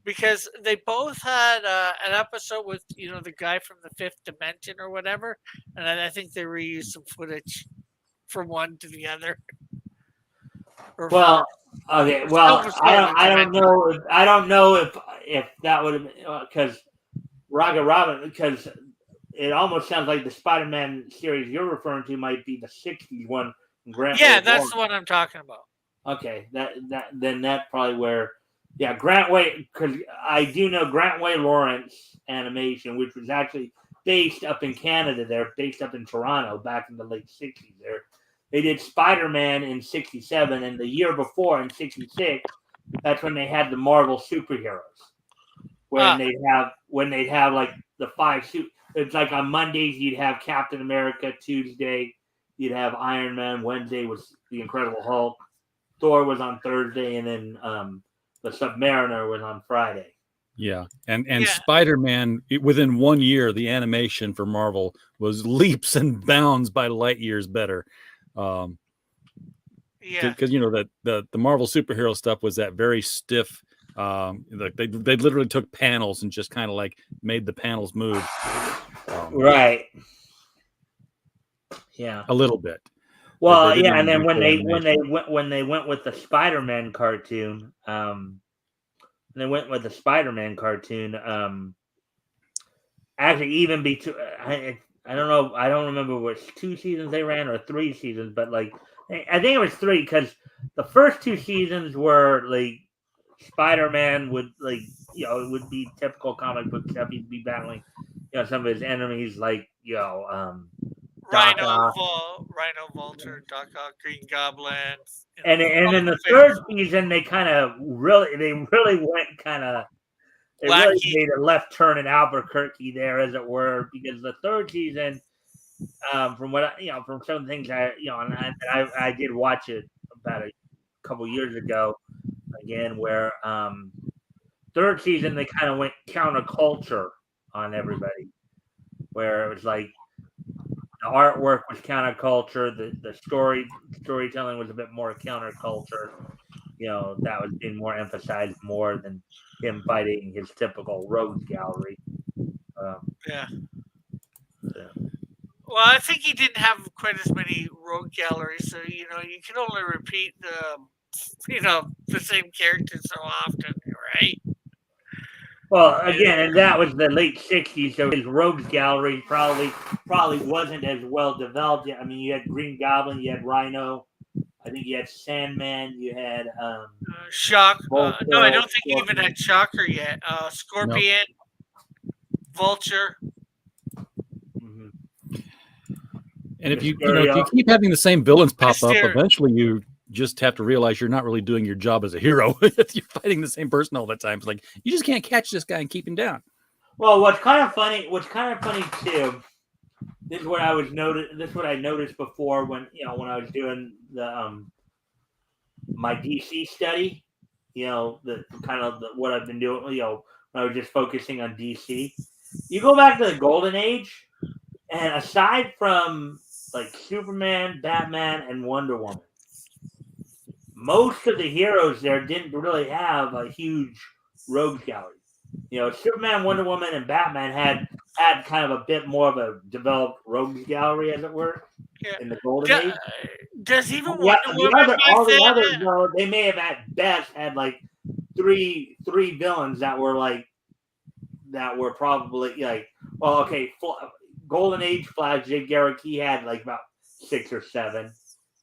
Because they both had an episode with, the guy from the fifth dimension or whatever. And I think they reused some footage from one to the other. Well, okay. Well, I don't know if that would have because Rocket Robin, because it almost sounds like the Spider-Man series you're referring to might be the '60s one. That's the one I'm talking about. Okay, that's probably where. Yeah, Grant Way, because I do know Grant Way Lawrence Animation, which was actually based up in Canada. They're based up in Toronto back in the late '60s. They did Spider-Man in '67, and the year before in '66, that's when they had the Marvel superheroes. When they'd have like the 5 suit. It's like on Mondays you'd have Captain America, Tuesday you'd have Iron Man, Wednesday was the Incredible Hulk, Thor was on Thursday, and then the Submariner was on Friday. Yeah, and Spider-Man, within 1 year, the animation for Marvel was leaps and bounds by light years better. Because that the Marvel superhero stuff was that very stiff. Like they literally took panels and just kind of like made the panels move. Right. Yeah. A little bit. Well, and then when they went with the Spider-Man cartoon, actually even I don't know, I don't remember which 2 seasons they ran or 3 seasons, but like I think it was 3 because the first 2 seasons were like Spider-Man would it would be typical comic book stuff. He'd be battling some of his enemies like Rhino, Vulture, Doc Ock, Green Goblin. And in the third season, they really went they really made a left turn in Albuquerque there, as it were, because the third season, from what from some things I did watch it about a couple years ago again, where third season they kind of went counterculture on everybody, where it was like the artwork was counterculture, the storytelling was a bit more counterculture. That was being more emphasized more than him fighting his typical rogues gallery. Well, I think he didn't have quite as many rogue galleries, so you can only repeat the same characters so often, right? Well, again, and that was the late '60s, so his rogues gallery probably wasn't as well developed yet. I mean, you had Green Goblin, you had Rhino, I think you had Sandman, you had Shock. No, I don't think you even had Shocker yet. Scorpion, Vulture. And if you keep having the same villains pop up, eventually just have to realize you're not really doing your job as a hero if you're fighting the same person all the time. It's like you just can't catch this guy and keep him down. Well, what's kind of funny too. This is what I noticed before when when I was doing the my DC study. The kind of what I've been doing. When I was just focusing on DC. You go back to the Golden Age, and aside from like Superman, Batman, and Wonder Woman, most of the heroes there didn't really have a huge rogues gallery. Superman, Wonder Woman, and Batman had kind of a bit more of a developed rogues gallery, as it were, in the Golden Age. Does even Wonder Woman all the others, though, they may have at best had like three villains that were probably like, well, okay, Golden Age Flash, Jay Garrick, he had like about 6 or 7.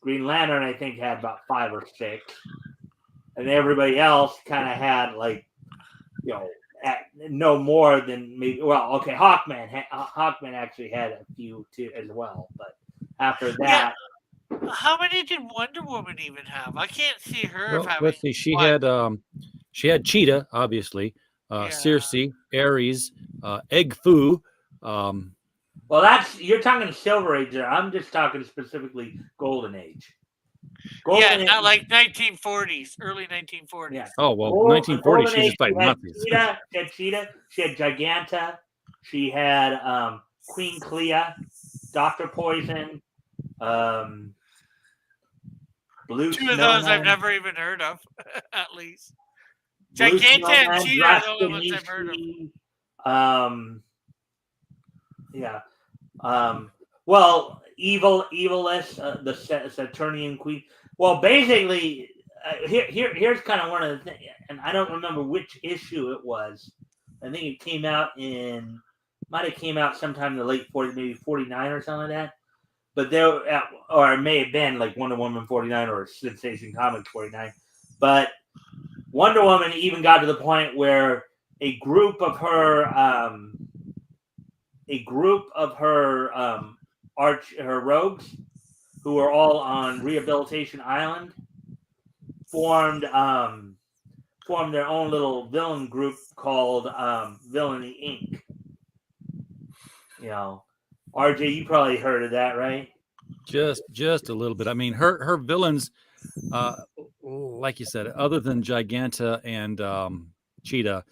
Green Lantern, I think, had about 5 or 6, and everybody else kind of had like, no more than maybe. Well, okay, Hawkman actually had a few too as well, but after that, how many did Wonder Woman even have? I can't see her. Well, let's see. She had Cheetah, obviously, Circe, Ares, Egg Fu. Well, you're talking Silver Age there. I'm just talking specifically Golden Age. Not like 1940s, early 1940s. Yeah. Oh, well, 1940s, she's just fighting Nazis. She had Cheetah. She had Giganta. She had Queen Clea, Dr. Poison, Blue Two of those I've never even heard of, at least. Giganta and Cheetah are the only ones I've heard of. Yeah. Well, Eviless, the Saturnian Queen. Well, basically, here's kind of one of the things, and I don't remember which issue it was. I think it might have came out sometime in the late 40s, maybe 49 or something like that. But or it may have been like Wonder Woman 49 or Sensation Comics 49. But Wonder Woman even got to the point where a group of her her rogues, who were all on Rehabilitation Island, formed their own little villain group called Villainy Inc. RJ, you probably heard of that, right? Just a little bit. I mean, her villains, like you said, other than Giganta and Cheetah,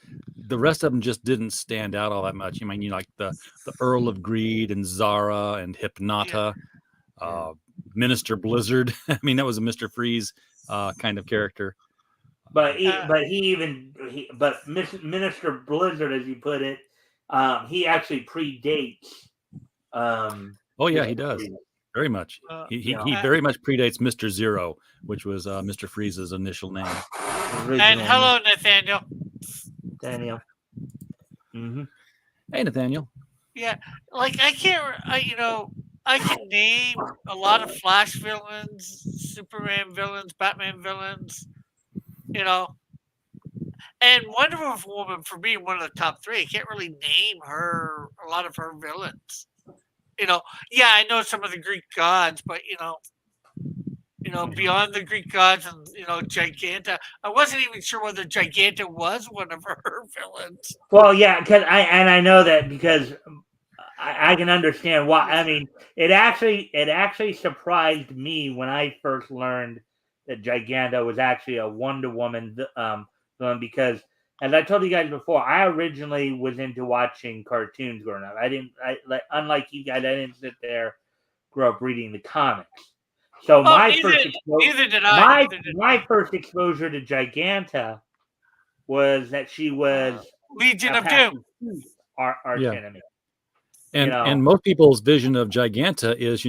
the rest of them just didn't stand out all that much. I mean, like the Earl of Greed and Zara and Hypnota, Minister Blizzard. I mean, that was a Mr. Freeze kind of character. But Minister Blizzard, as you put it, he actually predates. Oh yeah, he does. Very much. He very much predates Mr. Zero, which was Mr. Freeze's initial name. And hello, Nathaniel. Daniel. Mm-hmm. Hey, Nathaniel. Yeah, like I can name a lot of Flash villains, Superman villains, Batman villains, and Wonder Woman for me, one of the top 3. I can't really name a lot of her villains. I know some of the Greek gods, but beyond the Greek gods and Giganta, I wasn't even sure whether Giganta was one of her villains. Well, yeah, I know that because I can understand why. I mean, it actually surprised me when I first learned that Giganta was actually a Wonder Woman villain, because, as I told you guys before, I originally was into watching cartoons growing up. Unlike you guys, I didn't sit there, grow up reading the comics. So neither did I. My first exposure to Giganta was that she was Legion of Doom, arch enemy. And most people's vision of Giganta is,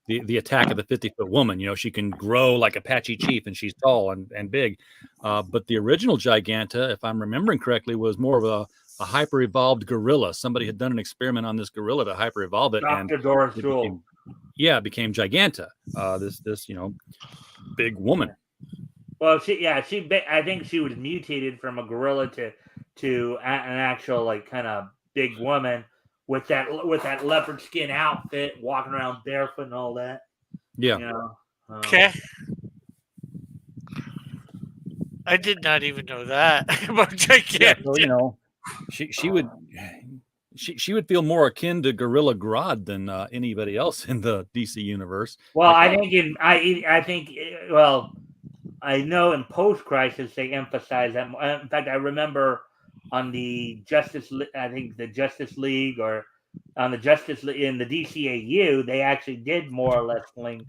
the attack of the 50-foot woman. She can grow like Apache Chief, and she's tall and big. But the original Giganta, if I'm remembering correctly, was more of a hyper-evolved gorilla. Somebody had done an experiment on this gorilla to hyper-evolve it. Dr. Doris Jewell. It became Giganta, this big woman. Well, I think she was mutated from a gorilla to an actual like kind of big woman with that leopard skin outfit, walking around barefoot and all that. Yeah. Okay. I did not even know that about Yeah, Gigantic. so she would feel more akin to Gorilla Grodd than anybody else in the DC universe. Well, Like, I think well, I know in Post Crisis they emphasize that. In fact, I remember on the I think the Justice League or on the Justice League in the DCAU, they actually did more or less link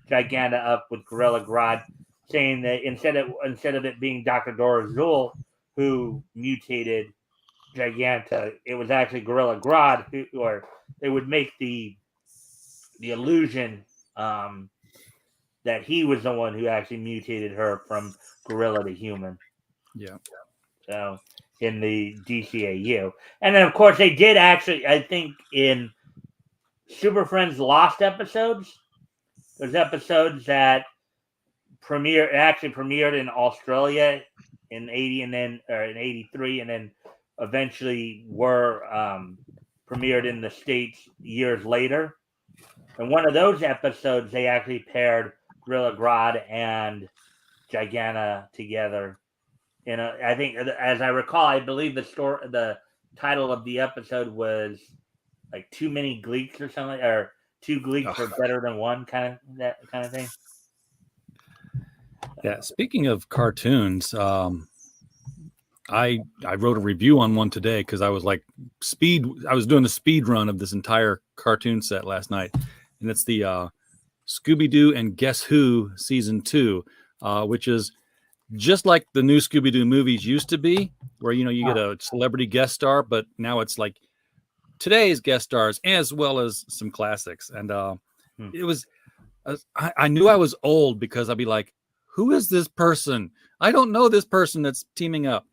Giganta up with Gorilla Grodd, saying that instead of it being Dr. Dora Azul who mutated Giganta, it was actually Gorilla Grodd or they would make the illusion that he was the one who actually mutated her from gorilla to human. yeah. So in the DCAU, and then of course they did actually, I think in Super Friends Lost episodes, there's episodes that premiered in Australia in 80 and then or in 83 and then eventually were premiered in the States years later. And one of those episodes they actually paired Gorilla Grodd and Giganta together. I think, as I recall, I believe the title of the episode was like Too Many Gleeks or something, or Two Gleeks are better than one, that kind of thing. Yeah. Speaking of cartoons, I wrote a review on one today because I was doing a speed run of this entire cartoon set last night, and it's the Scooby-Doo and Guess Who season 2, which is just like the new Scooby-Doo movies used to be, where you get a celebrity guest star, but now it's like today's guest stars as well as some classics. And it was I knew I was old because I'd be like, who is this person? I don't know this person that's teaming up.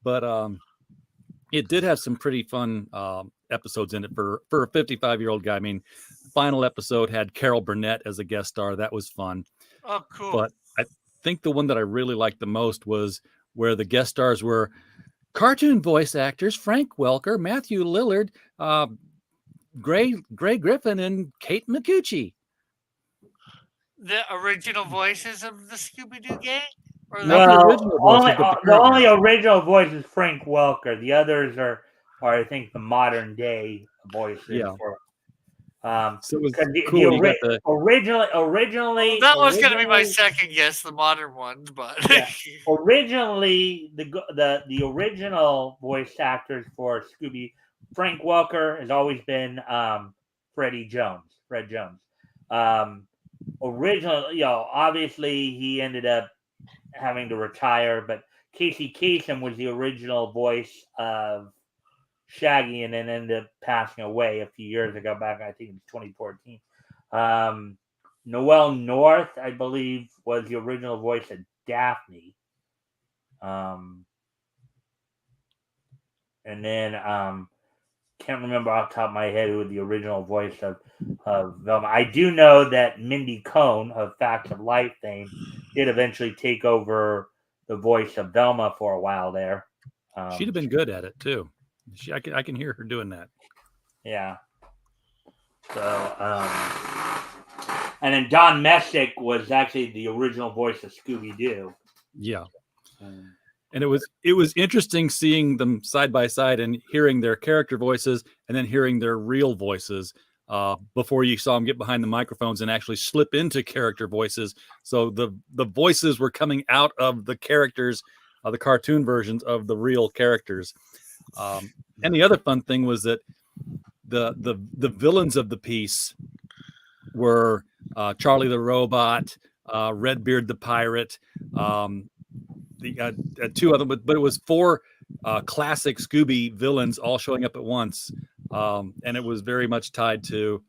But it did have some pretty fun episodes in it for a 55-year-old guy. I mean, final episode had Carol Burnett as a guest star. That was fun. Oh, cool. But I think the one that I really liked the most was where the guest stars were cartoon voice actors Frank Welker, Matthew Lillard, Gray Griffin, and Kate McCucci. The original voices of the Scooby-Doo gang? Or Not the original voices, but the only original voice is Frank Welker. The others are I think the modern day voices. Yeah. For, so it was cool. Originally, that was going to be my second guess, the modern ones, but yeah. Originally, the original voice actors for Scooby, Frank Welker has always been Fred Jones. Originally, obviously he ended up having to retire, but Casey Kasem was the original voice of Shaggy and then ended up passing away a few years ago, back I think it was 2014. Noel North, I believe, was the original voice of Daphne. And then can't remember off the top of my head who the original voice of Velma. I do know that Mindy Cohn of Facts of Life fame did eventually take over the voice of Velma for a while there. She'd have been good at it too. I can hear her doing that. Yeah. So, and then Don Messick was actually the original voice of Scooby-Doo. Yeah. And it was interesting seeing them side by side and hearing their character voices and then hearing their real voices before you saw them get behind the microphones and actually slip into character voices. So the voices were coming out of the characters, the cartoon versions of the real characters. And the other fun thing was that the villains of the piece were Charlie the Robot, Redbeard the Pirate, the two other, but it was 4 classic Scooby villains all showing up at once, and it was very much tied to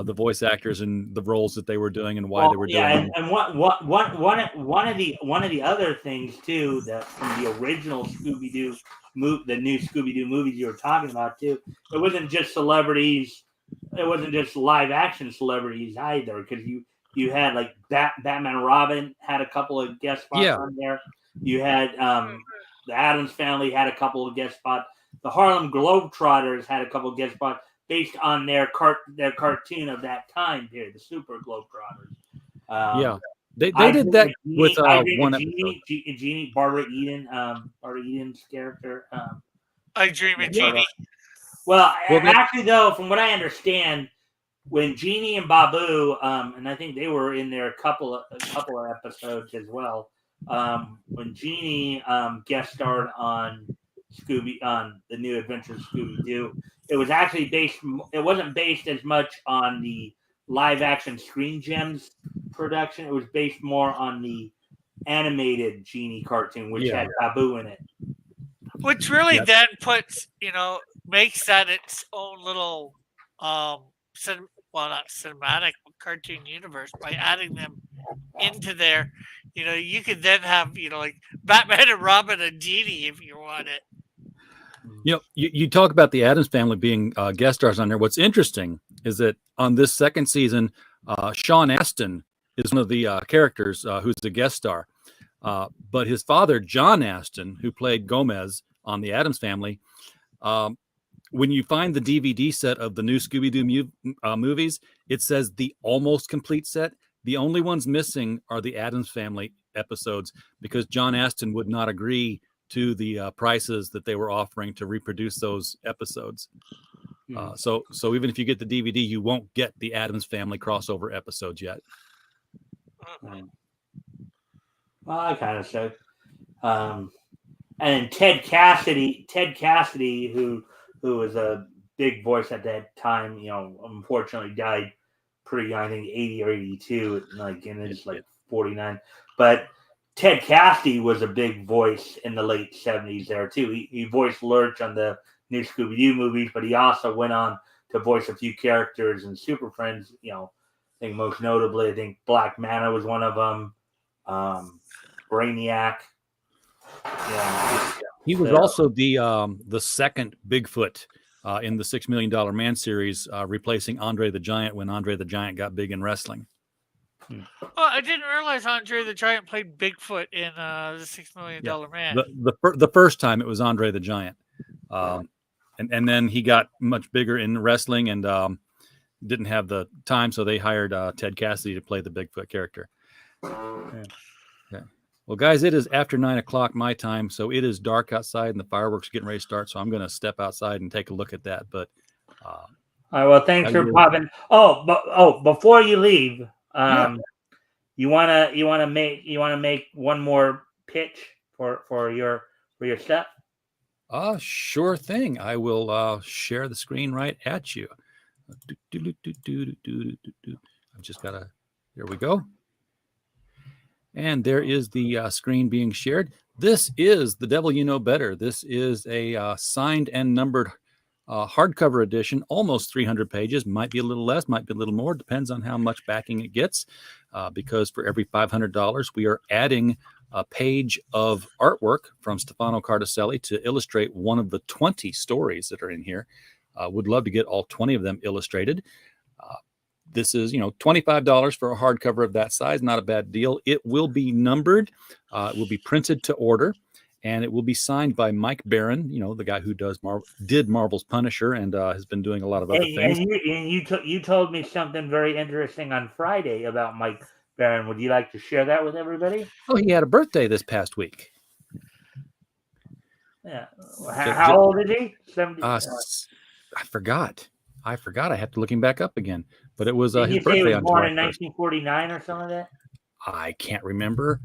the voice actors and the roles that they were doing and why they were doing them. And one of the other things too, that from the original Scooby-Doo the new Scooby-Doo movies you were talking about too, it wasn't just celebrities, it wasn't just live action celebrities either, because you had like Batman and Robin had a couple of guest spots on there. You had the Addams Family had a couple of guest spots. The Harlem Globetrotters had a couple of guest spots based on their cartoon of that time period, the Super Globetrotters. They did that with one Genie, episode. Genie, Barbara Eden's character. I Dream of Genie. Well, Well, actually, though, from what I understand, when Genie and Babu, and I think they were in there a couple of episodes as well. When Genie guest starred on the New Adventures of Scooby Doo, it was actually based. It wasn't based as much on the live action Screen Gems production. It was based more on the animated Genie cartoon, which had Babu in it. Which really then puts, makes that its own little, not cinematic, but cartoon universe by adding them into there. You could then have, like Batman and Robin and Genie if you want it. You talk about the Addams Family being guest stars on there. What's interesting is that on this second season, Sean Astin is one of the characters who's a guest star. But his father, John Astin, who played Gomez on the Addams Family, when you find the DVD set of the new Scooby-Doo movies, it says the almost complete set. The only ones missing are the Addams Family episodes because John Astin would not agree to the prices that they were offering to reproduce those episodes. So even if you get the DVD, you won't get the Addams Family crossover episodes yet. Well, I kind of so. And Ted Cassidy, who was a big voice at that time, unfortunately died pretty young. I think 80 or 82, in his 49. But Ted Cassidy was a big voice in the late 70s there too. He voiced Lurch on the new Scooby-Doo movies, but he also went on to voice a few characters in Super Friends. I think most notably, Black Manta was one of them. Brainiac. He was also the second Bigfoot in the $6 Million Man series, replacing Andre the Giant when Andre the Giant got big in wrestling. Well, I didn't realize Andre the Giant played Bigfoot in the $6 Million Man. The first time it was Andre the Giant, and then he got much bigger in wrestling and didn't have the time, so they hired Ted Cassidy to play the Bigfoot character. Yeah. Well, guys, it is after 9 o'clock my time, so it is dark outside and the fireworks are getting ready to start. So I'm going to step outside and take a look at that. But all right. Well, thanks for popping. Before you leave, you wanna make one more pitch for your stuff. Sure thing. I will share the screen right at you. I've just got to. There we go. And there is the screen being shared. This is The Devil You Know Better. This is a signed and numbered hardcover edition, almost 300 pages. Might be a little less, might be a little more. Depends on how much backing it gets. Because for every $500, we are adding a page of artwork from Stefano Cardacelli to illustrate one of the 20 stories that are in here. Would love to get all 20 of them illustrated. This is, $25 for a hardcover of that size. Not a bad deal. It will be numbered. It will be printed to order, and it will be signed by Mike Barron, the guy who did Marvel's Punisher and has been doing a lot of other things. And you told me something very interesting on Friday about Mike Barron. Would you like to share that with everybody? Oh, he had a birthday this past week. Yeah. How old is he? 70. I forgot. I have to look him back up again. But it was his birthday. birthday He was on born July in 1949 or something like that. I can't remember.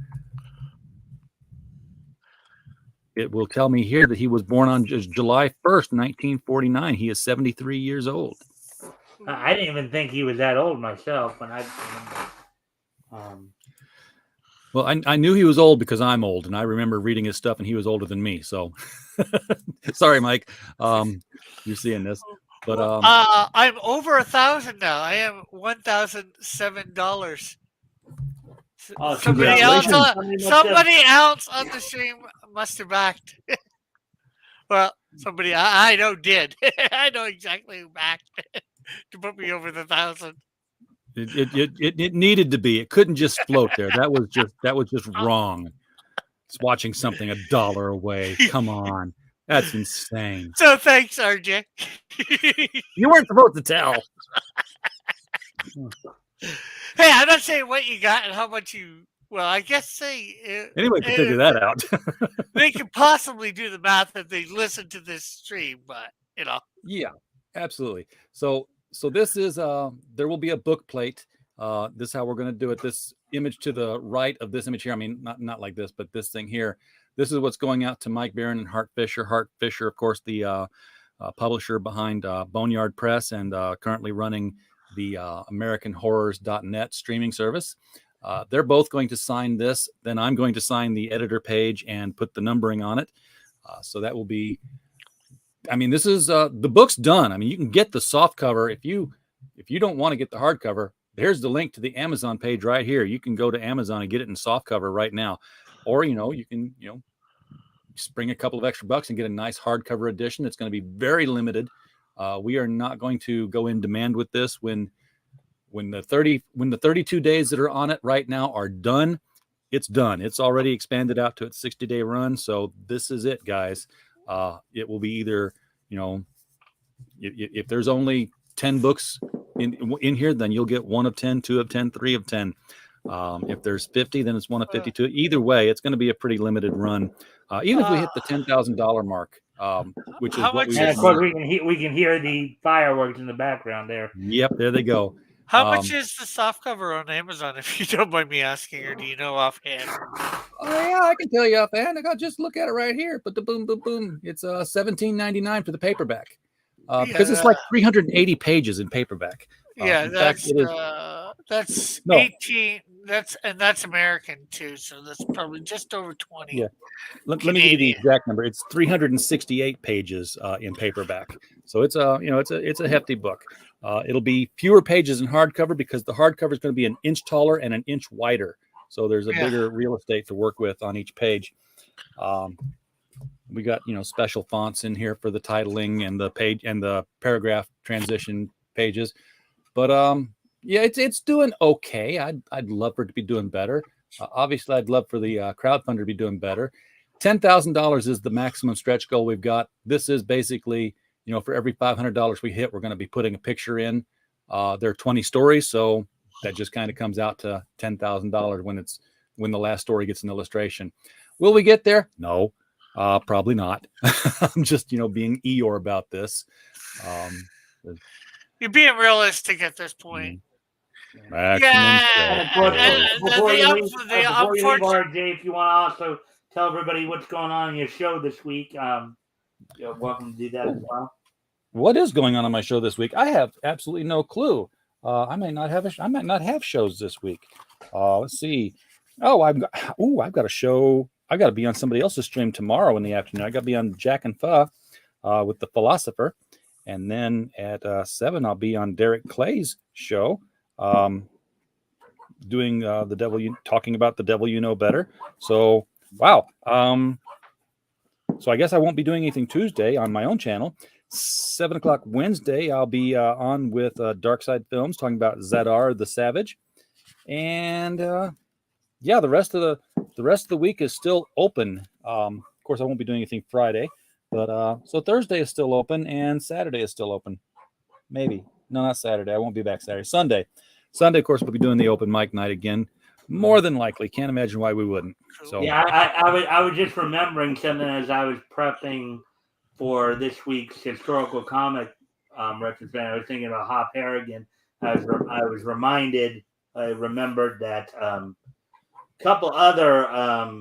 It will tell me here that he was born on July 1st, 1949. He is 73 years old. I didn't even think he was that old myself when I. Well, I knew he was old because I'm old, and I remember reading his stuff, and he was older than me. So, sorry, Mike. You're seeing this. But I'm over 1,000 now. I am $1,007. Somebody else on the stream must have backed. Well, somebody I know did. I know exactly who backed to put me over the 1,000. It needed to be. It couldn't just float there. That was just wrong. It's watching something $1 away. Come on. That's insane. So thanks, RJ. You weren't supposed to tell. Hey, I'm not saying what you got and how much you. Well, I guess Anyone can figure that out. they could possibly do the math if they listen to this stream, but Yeah, absolutely. So this is there will be a book plate. This is how we're going to do it. This image to the right of this image here. I mean, not like this, but this thing here. This is what's going out to Mike Barron and Hart Fisher. Hart Fisher, of course, the publisher behind Boneyard Press and currently running the AmericanHorrors.net streaming service. They're both going to sign this. Then I'm going to sign the editor page and put the numbering on it. So that will be. I mean, this is the book's done. I mean, you can get the soft cover if you don't want to get the hardcover. There's the link to the Amazon page right here. You can go to Amazon and get it in soft cover right now, or you can spring a couple of extra bucks and get a nice hardcover edition. It's going to be very limited. We are not going to go in demand with this when the 32 days that are on it right now are done. It's done. It's already expanded out to its 60-day run. So this is it, guys. It will be either, if there's only 10 books in here, then you'll get 1 of 10, 2 of 10, 3 of 10. If there's 50, then it's 1 of 52. Either way, it's going to be a pretty limited run. Even if we hit the $10,000 mark, which is what we. And of course, we can hear the fireworks in the background there. Yep, there they go. How much is the softcover on Amazon, if you don't mind me asking, or do you know offhand? Oh yeah, I can tell you offhand. I got just look at it right here. But the boom. It's $17.99 for the paperback because it's like 380 pages in paperback. That's 18. That's American too, so that's probably just over 20. Yeah, let me give you the exact number. It's 368 pages in paperback. So it's a hefty book. It'll be fewer pages in hardcover because the hardcover is going to be an inch taller and an inch wider. So there's a bigger real estate to work with on each page. We got special fonts in here for the titling and the page and the paragraph transition pages. But it's doing okay. I'd love for it to be doing better. Obviously, I'd love for the crowdfunder to be doing better. $10,000 is the maximum stretch goal we've got. This is basically, for every $500 we hit, we're going to be putting a picture in. There are 20 stories, so that just kind of comes out to $10,000 when the last story gets an illustration. Will we get there? No, probably not. I'm just being Eeyore about this. You're being realistic at this point. Before you leave, RJ, if you want to also tell everybody what's going on in your show this week, you're welcome to do that as well. What is going on my show this week? I have absolutely no clue. I might not have shows this week. Let's see. I've got a show. I got to be on somebody else's stream tomorrow in the afternoon. I got to be on Jack and Fa with the Philosopher, and then at 7 I'll be on Derek Clay's show, doing talking about the devil you know better. So wow. So I guess I won't be doing anything Tuesday on my own channel. 7 o'clock Wednesday, I'll be on with Dark Side Films talking about Zadar the Savage, and the rest of the week is still open. Of course, I won't be doing anything Friday, but so Thursday is still open and Saturday is still open. Maybe not Saturday. I won't be back Saturday. Sunday, of course, we'll be doing the open mic night again. More than likely, can't imagine why we wouldn't. So yeah, I was just remembering something as I was prepping for this week's historical comic retrospective. I was thinking about Hop Harrigan. I remembered that couple other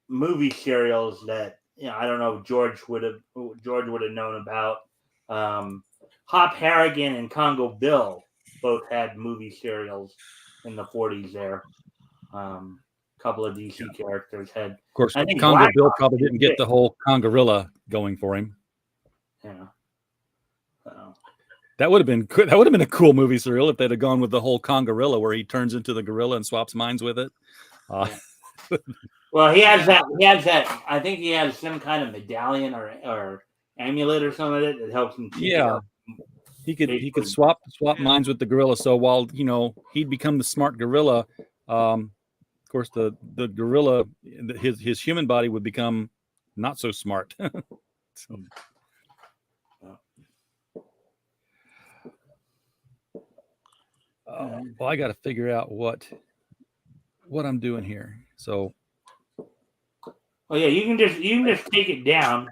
movie serials that I don't know George would have known about. Hop Harrigan and Congo Bill both had movie serials in the 40s there. Couple of DC characters had. Of course, Congo Bill probably didn't get the whole Congorilla going for him. Yeah. That would have been good. That would have been a cool movie serial if they'd have gone with the whole Congorilla where he turns into the gorilla and swaps minds with it. Well, he has that. I think he has some kind of medallion or amulet or something like that helps him. He could swap minds with the gorilla. So while he'd become the smart gorilla, of course the gorilla, his human body would become not so smart. So. Well, I got to figure out what I'm doing here. So, oh yeah, you can just take it down.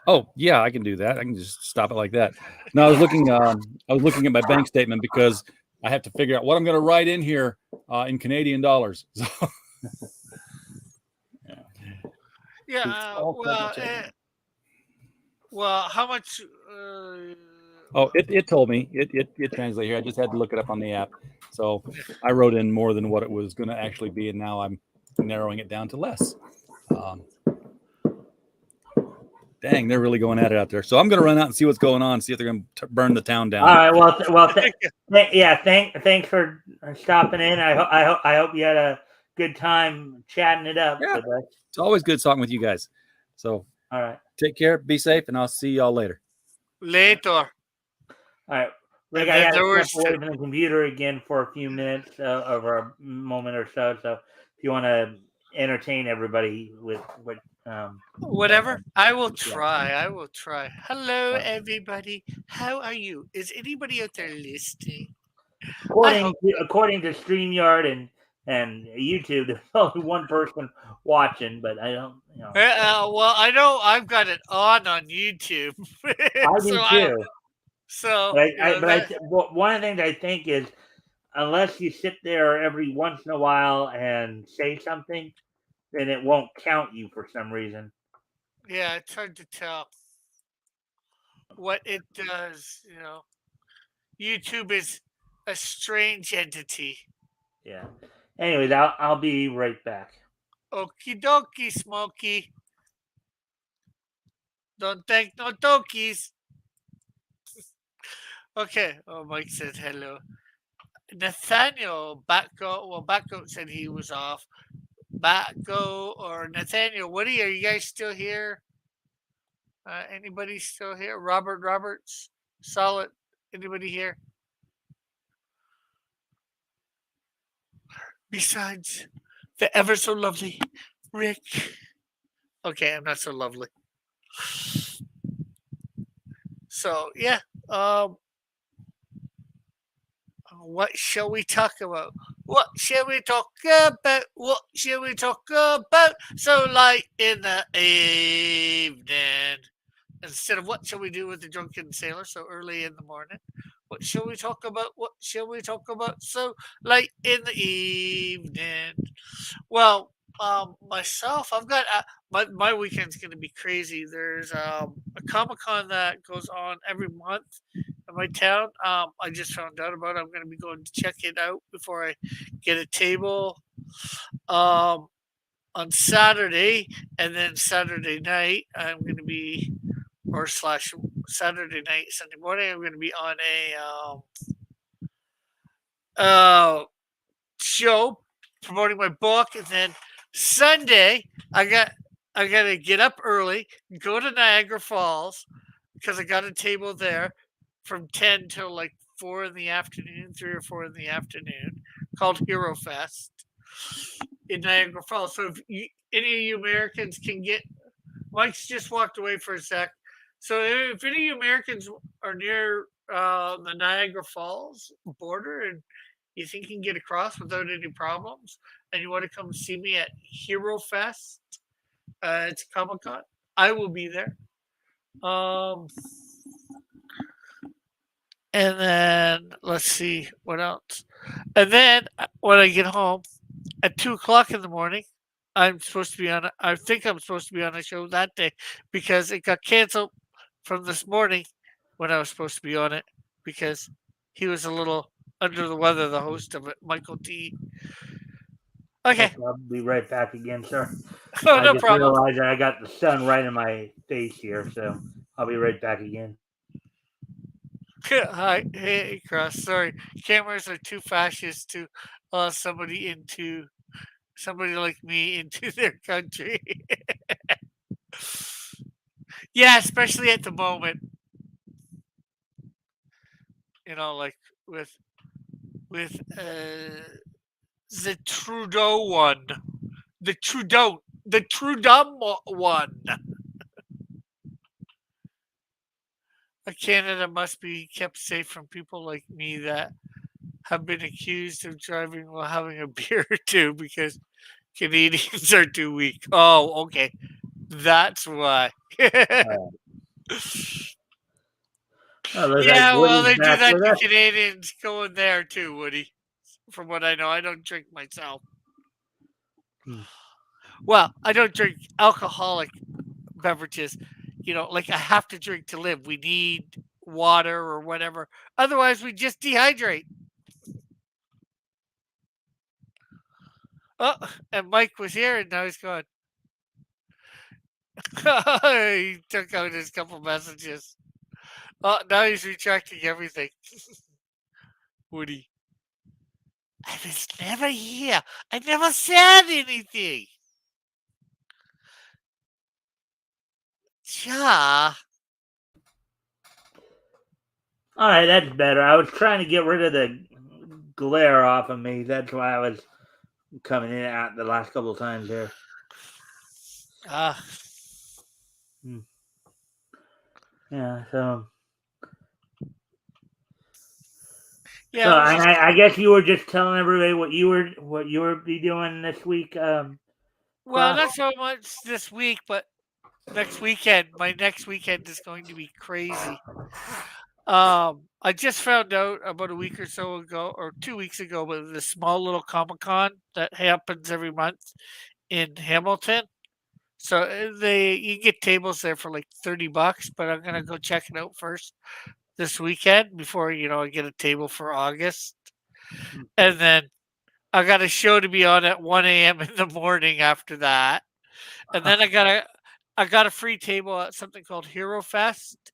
oh yeah, I can do that. I can just stop it like that. No, I was looking. I was looking at my bank statement because I have to figure out what I'm going to write in here in Canadian dollars. So, Yeah. Well, how much? oh, it told me it translated here. I just had to look it up on the app. So I wrote in more than what it was going to actually be, and now I'm narrowing it down to less. Dang, they're really going at it out there. So I'm going to run out and see what's going on. See if they're going to burn the town down. All right. Thanks for stopping in. I hope you had a good time chatting it up. Yeah, it's always good talking with you guys. So all right, take care, be safe, and I'll see y'all later. Later. All right, Rick. I got to step away from the computer again for a few minutes, over a moment or so. So if you want to entertain everybody with what. Whatever. I will try. I will try. Hello, everybody. How are you? Is anybody out there listening? According to StreamYard and YouTube, there's only one person watching, but I don't. Well, I know I've got it on YouTube. I do too. But one of the things I think is, unless you sit there every once in a while and say something, then it won't count you for some reason. Yeah, it's hard to tell what it does. YouTube is a strange entity. Yeah. Anyways, I'll be right back. Okie dokie, Smokey. Don't take no tokies. Okay. Oh, Mike said hello. Nathaniel Batgoat said he was off. Batgo or Nathaniel Woody, are you guys still here? Anybody still here? Robert Roberts, Solid. Anybody here? Besides the ever so lovely Rick. Okay, I'm not so lovely. So yeah, what shall we talk about? What shall we talk about? What shall we talk about? So light in the evening. Instead of what shall we do with the drunken sailor so early in the morning? What shall we talk about? What shall we talk about so late in the evening? Well, myself, I've got my weekend's going to be crazy. There's a Comic-Con that goes on every month in my town. I just found out about it. I'm going to be going to check it out before I get a table on Saturday, and then Saturday night I'm going to be, or slash Saturday night, Sunday morning, I'm going to be on a show promoting my book, and then Sunday I gotta get up early, go to Niagara Falls because I got a table there from 10 till like 4 in the afternoon, 3 or 4 in the afternoon, called Hero Fest in Niagara Falls. So if any of you Americans can get, Mike's just walked away for a sec. So if any of you Americans are near the Niagara Falls border and you think you can get across without any problems, and you want to come see me at Hero Fest, it's Comic-Con, I will be there. And then let's see what else. And then when I get home at 2:00 in the morning, I'm supposed to be on. I think I'm supposed to be on a show that day because it got canceled from this morning when I was supposed to be on it because he was a little under the weather, the host of it, Michael T. Okay. I'll be right back again, sir. Oh, no I just problem. realized I got the sun right in my face here, so I'll be right back again. Hi, hey, Cross. Sorry, cameras are too fascist to allow somebody like me into their country. Yeah, especially at the moment. Like with the Trudeau one, the Trudeau one. Canada must be kept safe from people like me that have been accused of driving while having a beer or two because Canadians are too weak. Oh, okay. That's why. looks like Yeah, well, Woody's they do back that with to us. Canadians going there too, Woody. From what I know, I don't drink myself. Well, I don't drink alcoholic beverages. Like I have to drink to live. We need water or whatever. Otherwise, we just dehydrate. Oh, and Mike was here, and now he's gone. He took out his couple messages. Oh, now he's retracting everything. Woody, I was never here. I never said anything. Ja. All right, that's better. I was trying to get rid of the glare off of me. That's why I was coming in and out the last couple of times there. Yeah, so. Yeah, So I was just I guess you were just telling everybody what you were be doing this week. well, not so much this week, but next weekend. My next weekend is going to be crazy. I just found out about a week or so ago, or 2 weeks ago, with the small little Comic Con that happens every month in Hamilton. So you can get tables there for like $30, but I'm gonna go check it out first this weekend before I get a table for August, and then I got a show to be on at 1 a.m. in the morning after that, and then I got a free table at something called Hero Fest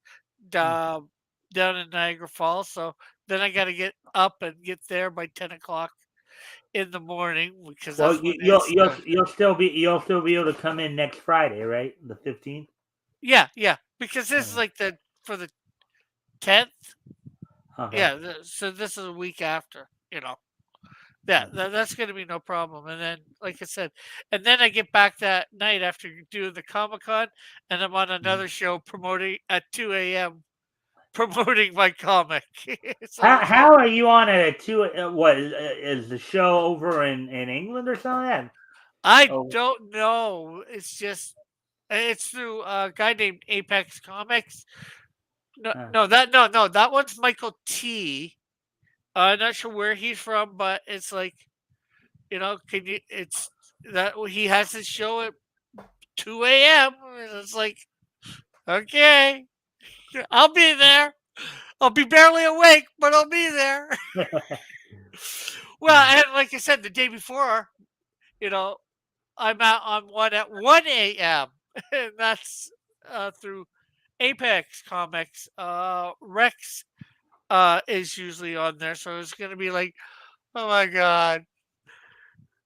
down in Niagara Falls. So then I got to get up and get there by 10 o'clock in the morning because Well, that's when it's. you'll still be able to come in next Friday, right? The 15th. Yeah, because this is like for the 10th. Okay. Yeah, so this is a week after. Yeah, that's going to be no problem. And then, like I said, and then I get back that night after doing the Comic Con, and I'm on another show promoting at 2 a.m. promoting my comic. So How are you on at 2? What is the show over in England or something? I Oh, don't know. It's through a guy named Apex Comics. No, that one's Michael T. I'm not sure where he's from, but it's like can you? It's that he has his show at 2 a.m. It's like, okay, I'll be there. I'll be barely awake, but I'll be there. Well, and like I said, the day before, you know, I'm out on one at 1 a.m. And that's through Apex Comics. Rex is usually on there, so it's gonna be like, oh my god,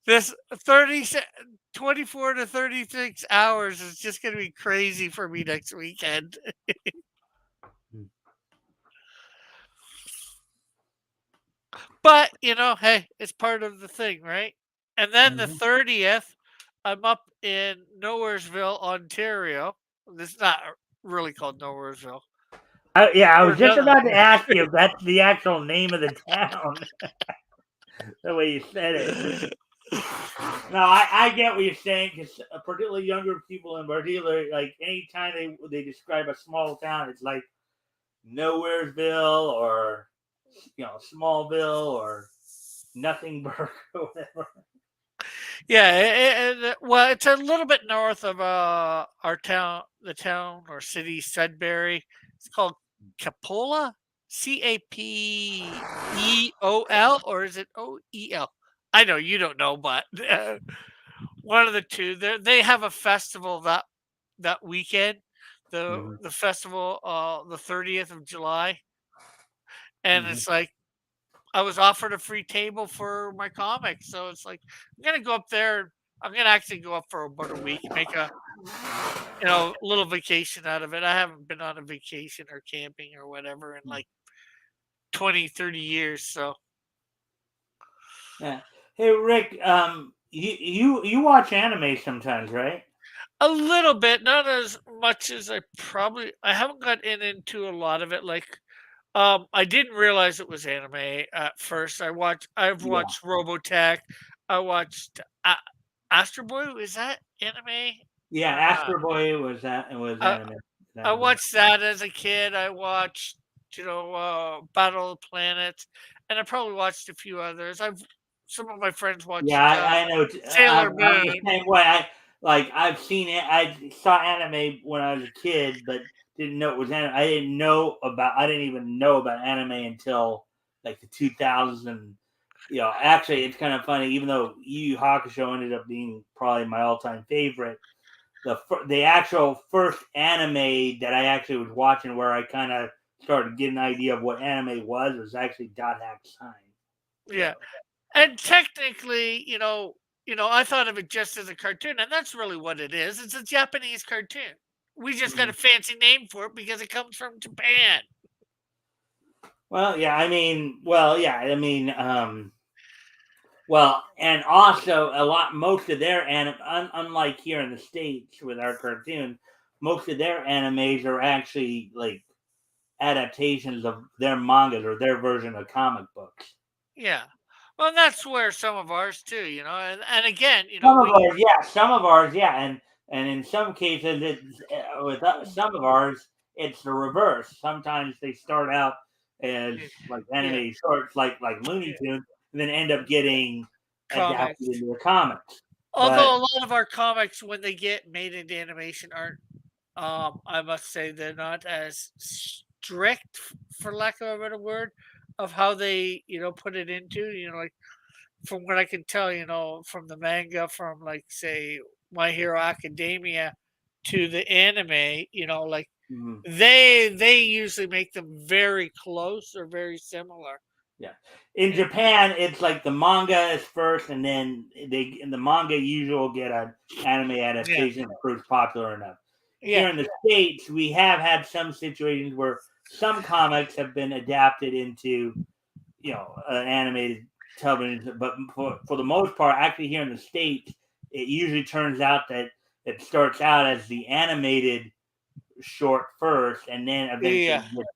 this 24 to 36 hours is just gonna be crazy for me next weekend. But hey, it's part of the thing, right? And then the 30th, I'm up in Nowheresville, Ontario. This is not really called Nowheresville. I was just about to ask you if that's the actual name of the town. The way you said it. No, I get what you're saying, because particularly younger people in particular, like anytime they describe a small town, it's like Nowheresville or Smallville or Nothingburg or whatever. Yeah, well, it's a little bit north of our town, the town or city, Sudbury. It's called Capola, Capeol, or is it OEL? I know you don't know, but one of the two. They have a festival that weekend. The festival, the 30th of July, and it's like I was offered a free table for my comics, so it's like I'm gonna go up there. I'm gonna actually go up for about a week, make a little vacation out of it. I haven't been on a vacation or camping or whatever in like 20, 30 years. So Yeah. Hey Rick, you watch anime sometimes, right? A little bit, not as much as I haven't got into a lot of it. Like, I didn't realize it was anime at first. I've Yeah, watched Robotech. I watched Astro Boy. Is that anime yeah. or not? Astro Boy was that? It was I, anime. I Anime. watched that as a kid. I watched, Battle of the Planets, and I probably watched a few others. Some of my friends Yeah, watched I know. Sailor I'm the Moon. same way. I've seen it. I saw anime when I was a kid, but didn't know it was anime. I didn't even know about anime until like the 2000s. Actually, it's kind of funny. Even though Yu Yu Hakusho ended up being probably my all-time favorite, the actual first anime that I actually was watching, where I kind of started getting an idea of what anime was actually Dot Hack Sign. Yeah. And technically, I thought of it just as a cartoon, and that's really what it is. It's a Japanese cartoon. We just got a fancy name for it because it comes from Japan. Well, yeah, well, and also most of their unlike here in the States with our cartoon, most of their animes are actually like adaptations of their mangas or their version of comic books. Yeah. Well, that's where some of ours too, and again, Some of ours, yeah, and in some cases, some of ours, it's the reverse. Sometimes they start out as like yeah, animated shorts, like Looney yeah, Tunes, and then end up getting adapted comics. into the comics. But Although a lot of our comics, when they get made into animation, aren't I must say they're not as strict, for lack of a better word, of how they put it into. Like from what I can tell, from the manga, from like say My Hero Academia to the anime, like mhm, they usually make them very close or very similar. yeah, in And Japan, it's like the manga is first, and then the manga usually will get an anime yeah, adaptation that proves popular enough. yeah, Here in the States, we have had some situations where some comics have been adapted into, an animated television, but for the most part, actually here in the States, it usually turns out that it starts out as the animated short first, and then eventually yeah, gets,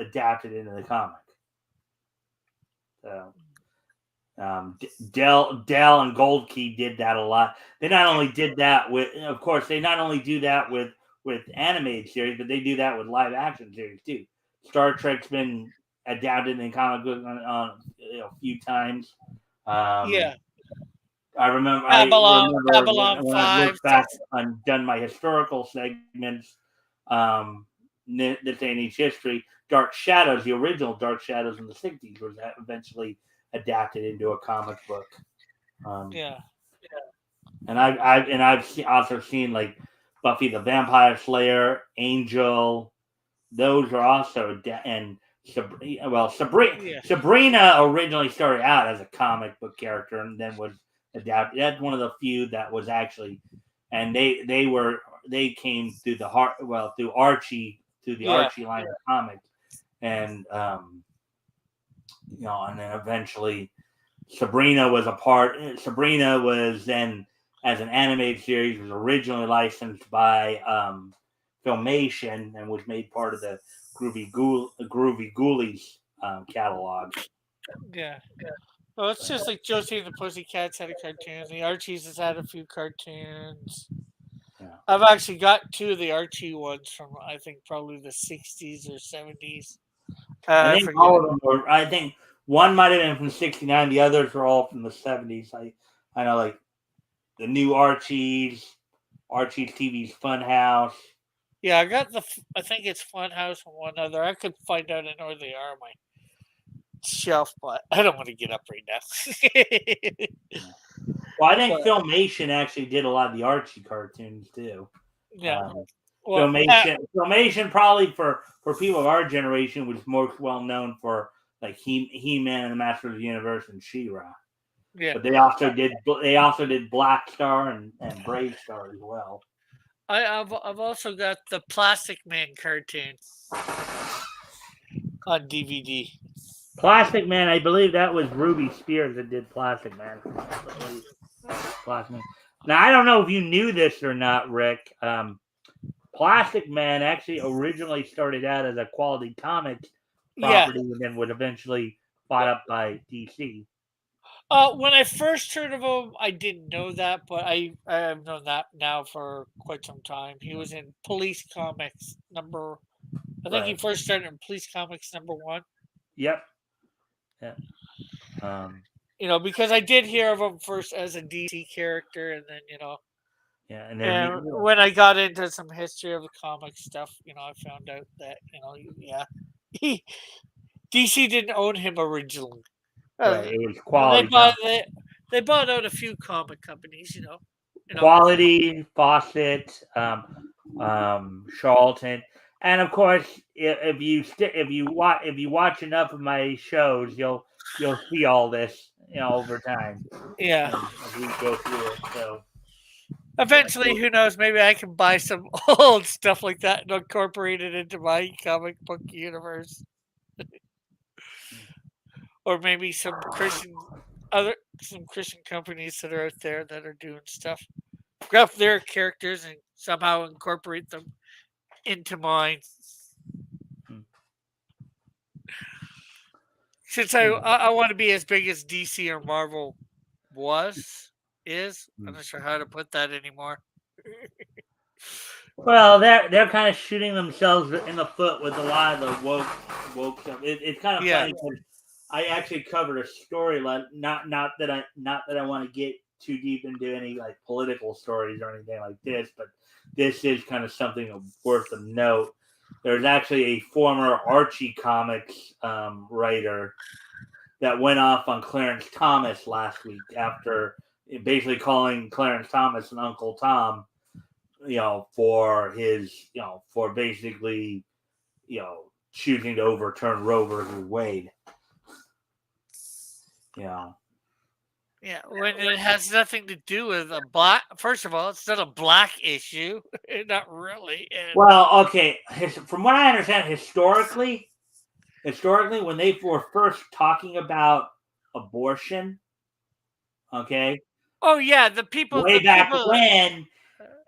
adapted into the comic. So Dell and Gold Key did that a lot. They not only did that with, of course, they not only do that with animated series, but they do that with live action series too. Star Trek's been adapted in comic books on a few times. Um, yeah. I remember Babylon when I Five. look back and done my historical segments, this ain't history. Dark Shadows, the original Dark Shadows in the '60s, was eventually adapted into a comic book. Um, Yeah, and I've also seen like Buffy the Vampire Slayer, Angel. Those are also and Sabrina. Well, yeah, Sabrina originally started out as a comic book character and then was adapted. That's one of the few that was actually, and they came through through Archie, through the yeah, Archie line of comics, and and then eventually Sabrina was then, as an animated series, was originally licensed by Filmation and was made part of the Groovy Ghoulies catalog. yeah. Well, it's just like Josie and the Pussycats had a cartoon. The Archies has had a few cartoons. Yeah. I've actually got two of the Archie ones from I think probably the '60s or '70s. I I think forget. all of them were. I think one might have been from '69. The others were all from the '70s. I know, like the new Archie's TV's Funhouse. Yeah, I got I think it's Funhouse and one other. I could find out and where they are on my shelf, but I don't want to get up right now. Well, I think But, Filmation actually did a lot of the Archie cartoons too. yeah. Um, Well, Filmation probably for people of our generation was most well known for like He-Man and the Master of the Universe and She-Ra. yeah. But they also did Black Star and Brave Star as well. I've also got the Plastic Man cartoon on DVD. Plastic Man, I believe that was Ruby Spears that did Plastic Man. Plastic Man. Now, I don't know if you knew this or not, Rick. Plastic Man actually originally started out as a Quality Comics Yeah. property and then was eventually bought up by DC. When I first heard of him, I didn't know that, but I have known that now for quite some time. He was in Police Comics number. I think he Right. first started in Police Comics #1. Yep. Yeah. Because I did hear of him first as a DC character, and then Yeah, and then and when I got into some history of the comic stuff, I found out that he DC didn't own him originally. right, it was They Quality bought Comics. they bought out a few comic companies, Quality, Fawcett, Charlton, and of course, if you watch enough of my shows, you'll see all this, over time. Yeah. As we go through it. So Eventually, who knows? Maybe I can buy some old stuff like that and incorporate it into my comic book universe, or maybe some Christian companies that are out there that are doing stuff. Grab their characters and somehow incorporate them into mine. Since I want to be as big as DC or Marvel is, I'm not sure how to put that anymore. Well, they're kind of shooting themselves in the foot with a lot of the woke stuff. It's kind of funny because I actually covered a story not that I want to get too deep into any like political stories or anything like this, but this is kind of something worth of note. There's actually a former Archie Comics writer that went off on Clarence Thomas last week after basically calling Clarence Thomas an Uncle Tom, for his, for basically, choosing to overturn Roe versus Wade. Yeah, when it has nothing to do with a black. First of all, it's not a black issue, not really. Well, okay, from what I understand, historically, when they were first talking about abortion, okay. Oh yeah, the people way back when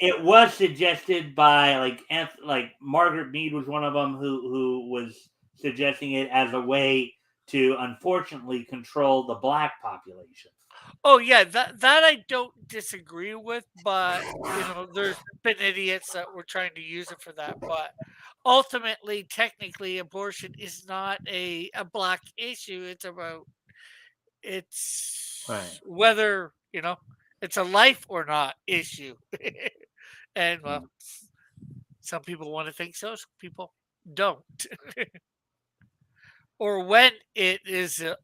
it was suggested by like Margaret Mead was one of them who was suggesting it as a way to unfortunately control the black population. Oh yeah, that I don't disagree with, but there's been idiots that were trying to use it for that. But ultimately, technically, abortion is not a black issue. It's right. Whether it's a life or not issue. And well, some people want to think so, some people don't. Or when is a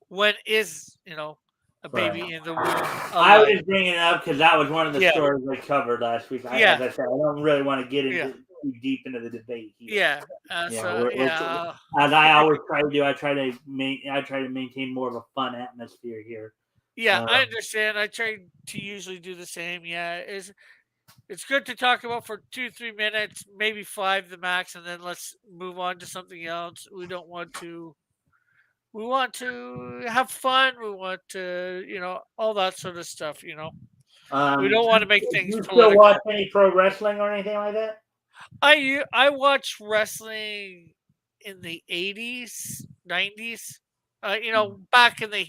baby in the womb. I was just bringing it up because that was one of the stories I covered last week. As I said, I don't really want to get into too deep into the debate here. As I always try to do, I try to maintain more of a fun atmosphere here. Yeah, I understand. I try to usually do the same. Yeah, it's good to talk about for 2-3 minutes, maybe 5 the max, and then let's move on to something else. We want to have fun. We want to, all that sort of stuff. We don't want to make things you political. still watch any pro wrestling or anything like that? I watched wrestling in the 80s, 90s. Back in the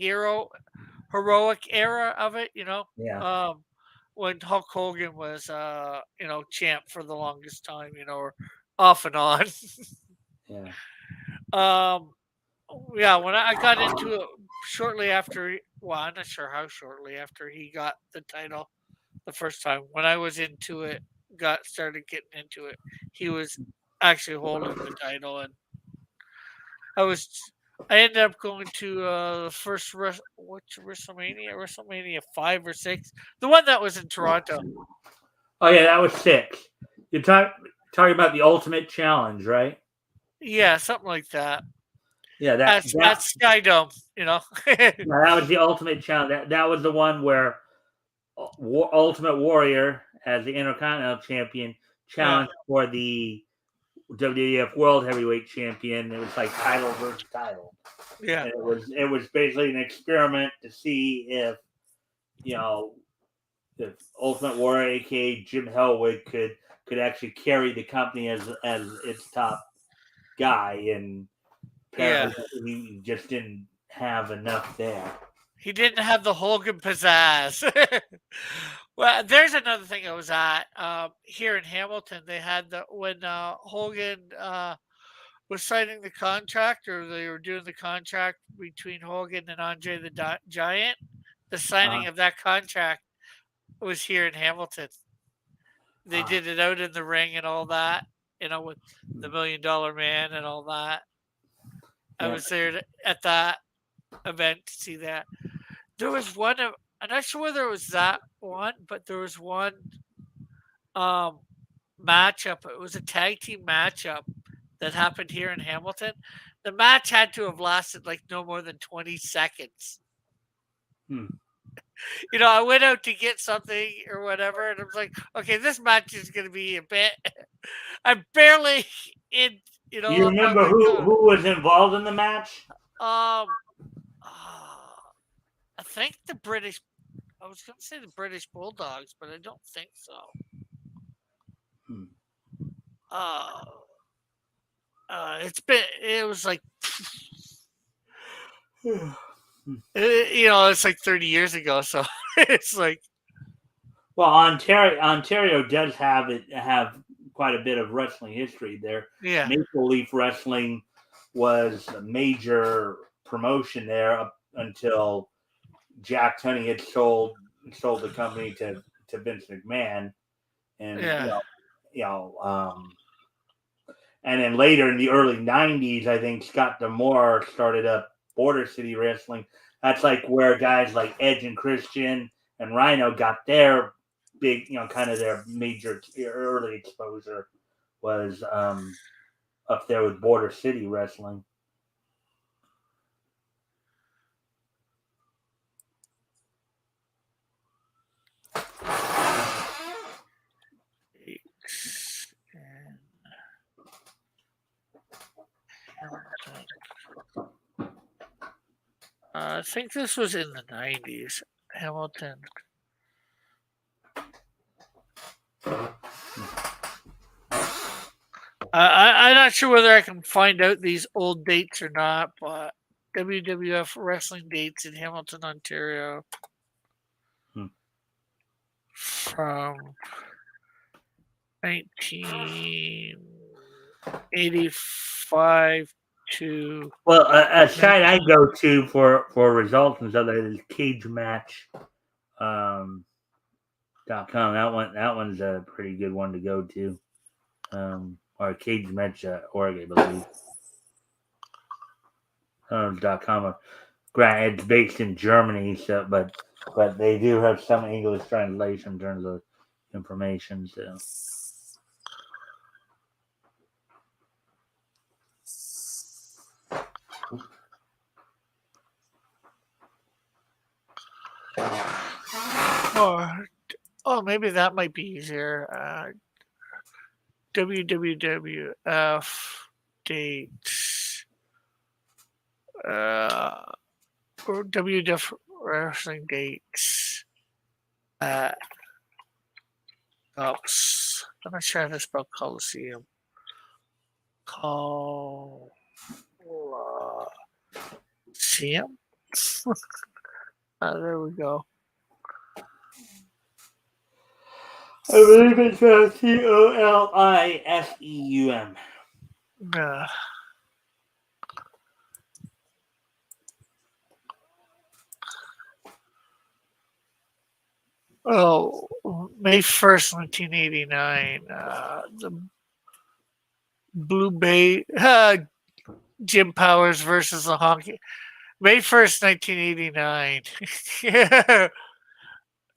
heroic era of it. Yeah. When Hulk Hogan was champ for the longest time. Or off and on. Yeah. Yeah, when I got into it shortly after, I'm not sure how shortly after he got the title the first time. When I was into it, started getting into it, he was actually holding the title, and I ended up going to the first WrestleMania 5 or 6, the one that was in Toronto. Oh yeah, that was 6. You're talking about the Ultimate Challenge, right? Yeah, something like that. Yeah, that's Skydome. Yeah, that was the Ultimate Challenge. That was the one where Ultimate Warrior, as the Intercontinental Champion, challenged for the WWF World Heavyweight Champion. It was like title versus title. Yeah, and it was basically an experiment to see if if Ultimate Warrior, aka Jim Hellwig, could actually carry the company as its top guy, and apparently he just didn't have enough there. He didn't have the Hogan pizzazz. Well, there's another thing I was at here in Hamilton. They had when Hogan was signing the contract, or they were doing the contract between Hogan and Andre the Giant. The signing of that contract was here in Hamilton. They did it out in the ring and all that, with the $1 Million Man and all that. I was there at that event to see that. There was one of, I'm not sure whether it was that one, but there was one matchup. It was a tag team matchup that happened here in Hamilton. The match had to have lasted like no more than 20 seconds. I went out to get something or whatever, and I was like, okay, this match is going to be a bit. I'm barely in. Do you remember who was involved in the match? I think the British. I was going to say the British Bulldogs, but I don't think so. It was like. It's like 30 years ago, so it's like. Well, Ontario does have quite a bit of wrestling history there. Yeah. Maple Leaf Wrestling was a major promotion there up until Jack Tunney had sold the company to Vince McMahon, and and then later in the early '90s, I think Scott D'Amore started up Border City Wrestling. That's like where guys like Edge and Christian and Rhino got their big, kind of their major early exposure was up there with Border City Wrestling. I think this was in the 90s. Hamilton. I'm not sure whether I can find out these old dates or not, but WWF wrestling dates in Hamilton, Ontario from 1985 to. Well, a site I go to for results and stuff is cagematch.com. That one's a pretty good one to go to. Or cagematch.org, I believe. .com. Granted, it's based in Germany, so but they do have some English translation in terms of information. So. Oh, maybe that might be easier. WWF dates. Or WWF wrestling dates. Oops. I'm not sure how to spell Coliseum. Coliseum? There we go. I believe it's COLISEUM. May 1st, 1989. The Blue Bay Jim Powers versus the Honky. May 1st,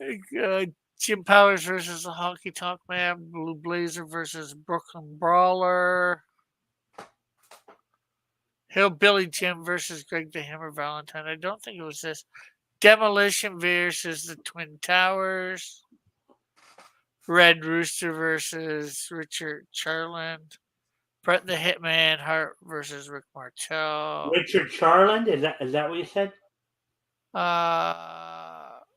1989. Jim Powers versus the Honky Tonk Man. Blue Blazer versus Brooklyn Brawler. Hillbilly Jim versus Greg the Hammer Valentine. I don't think it was this. Demolition versus the Twin Towers. Red Rooster versus Richard Charland. Bret the Hitman Hart versus Rick Martel. Richard Charland? Is that what you said?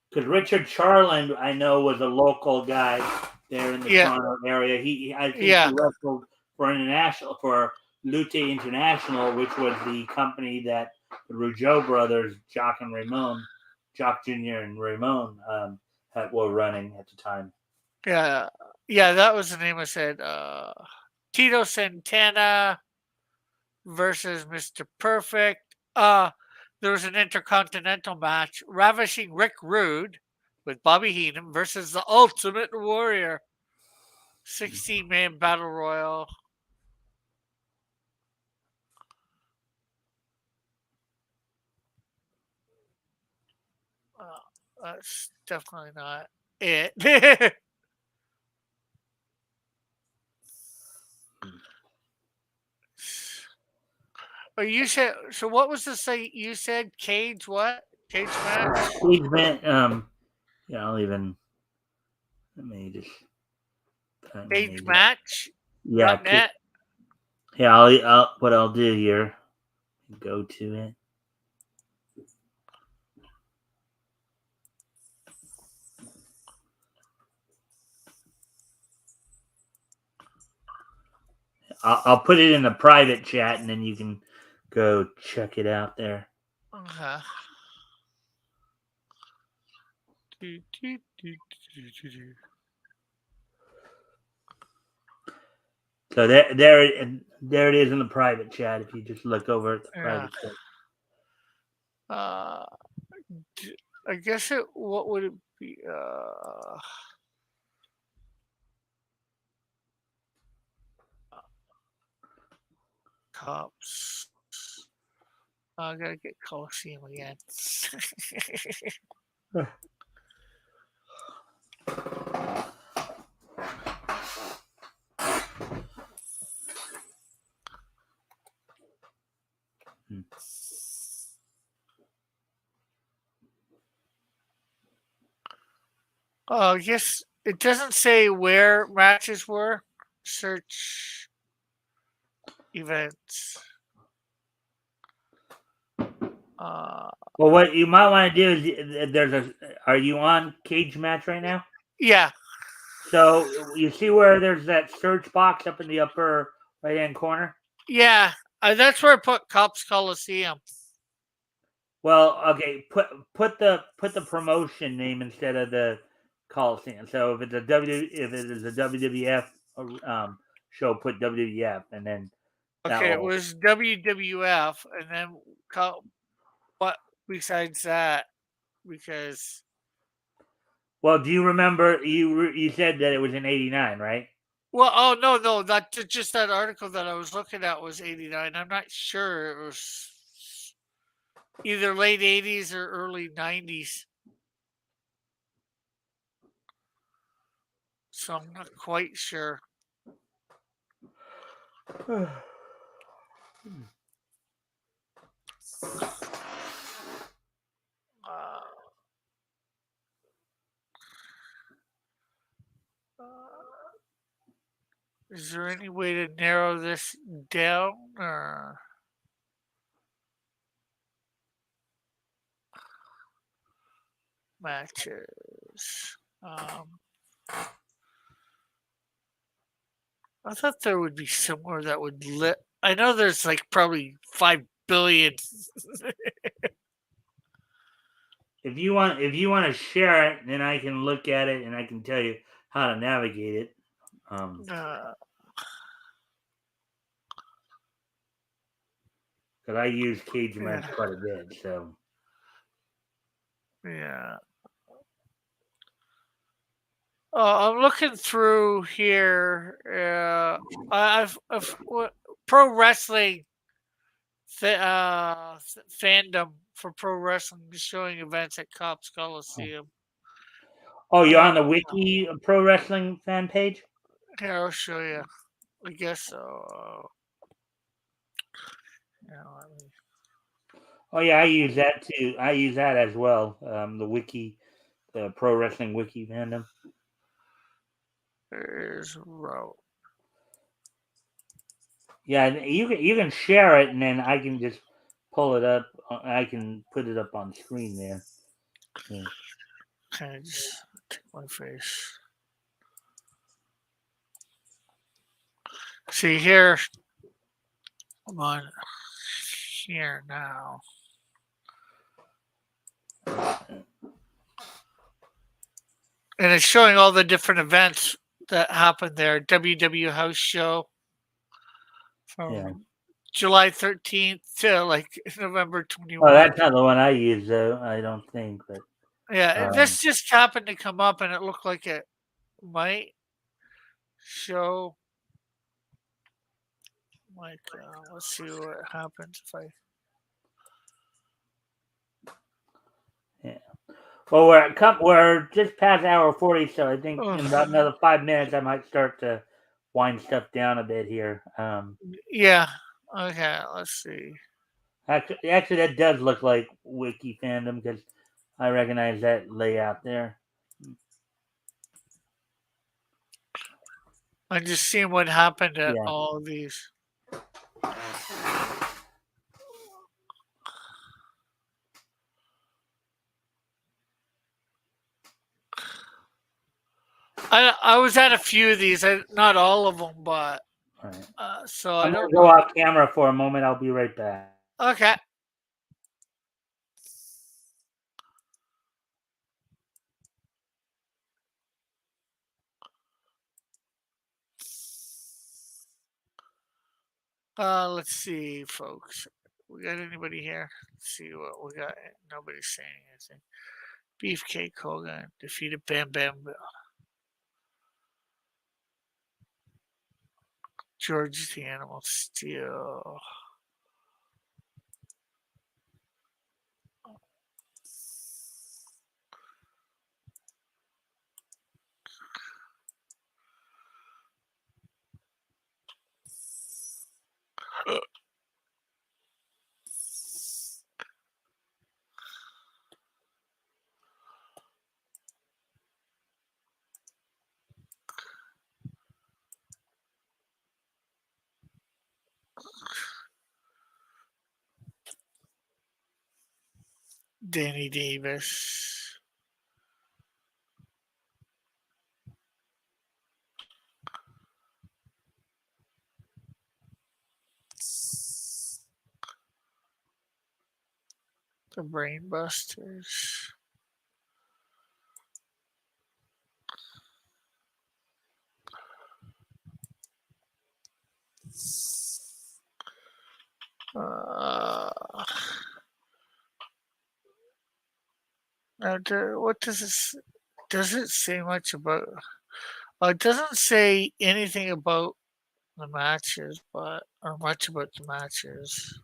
Because Richard Charland, I know, was a local guy there in the Toronto area. I think he wrestled for Lutte International, which was the company that the Rougeau brothers, Jock Jr. and Ramon, were running at the time. Yeah, that was the name I said. Tito Santana versus Mr. Perfect. There was an intercontinental match. Ravishing Rick Rude with Bobby Heenan versus the Ultimate Warrior. 16-man battle royal. That's definitely not it. Oh, you said so. What was the say? You said cage what? Cage match. Cage match. Yeah, I'll even. Let me just. Cage match. Yeah. .net. Yeah. What I'll do here. Go to it. I'll put it in the private chat, and then you can go check it out there. Uh-huh. So there it is in the private chat. If you just look over at the private chat. I guess it. What would it be? Cops. I gotta get Coliseum again. Oh, yes. It doesn't say where matches were. Search events. Well, what you might want to do is are you on Cage Match right now? Yeah. So you see where there's that search box up in the upper right hand corner? Yeah. That's where I put Cops Coliseum. Well, okay, put the promotion name instead of the Coliseum. So if it is a WWF show, put WWF, and then okay, it was WWF, and then what besides that? Because well, do you remember you said that it was in '89, right? Well, oh no, that just that article that I was looking at was '89. I'm not sure it was either late '80s or early '90s. So I'm not quite sure. Is there any way to narrow this down? Or matches. I thought there would be somewhere that would I know there's like probably 5 billion. If you want to share it, then I can look at it and I can tell you how to navigate it. Because I use Cage Match quite a bit, so yeah. I'm looking through here. I've pro wrestling fandom for pro wrestling showing events at Cops Coliseum. Oh, you're on the Wiki Pro Wrestling fan page? Here, I'll show you. I guess so. Oh yeah, I use that too. I use that as well. The Wiki, the Pro Wrestling Wiki fandom. There's Row. Yeah, you can share it, and then I can just pull it up. I can put it up on screen there. Yeah. Okay, just take my face. See here, I'm on here now. And it's showing all the different events that happened there. WW House Show from July 13th to like November 21. Oh, that's not the one I use, though. I don't think. But yeah, this just happened to come up, and it looked like it might show. Like, let's see what happens if I. yeah. Well, we're just past hour 40, so I think in about another 5 minutes I might start to wind stuff down a bit here. Yeah. Okay. Let's see. Actually, that does look like Wiki Fandom because I recognize that layout there. I'm just seeing what happened at all of these. I was at a few of these, not all of them, but so I'm gonna go off camera for a moment. I'll be right back. Okay. Let's see, folks. We got anybody here? Let's see what we got. Nobody's saying anything. Beefcake Hogan defeated Bam Bam Bill. George the Animal Steel. Danny Davis. The Brainbusters. Now, what does this? Does it say much about? It doesn't say anything about the matches, or much about the matches.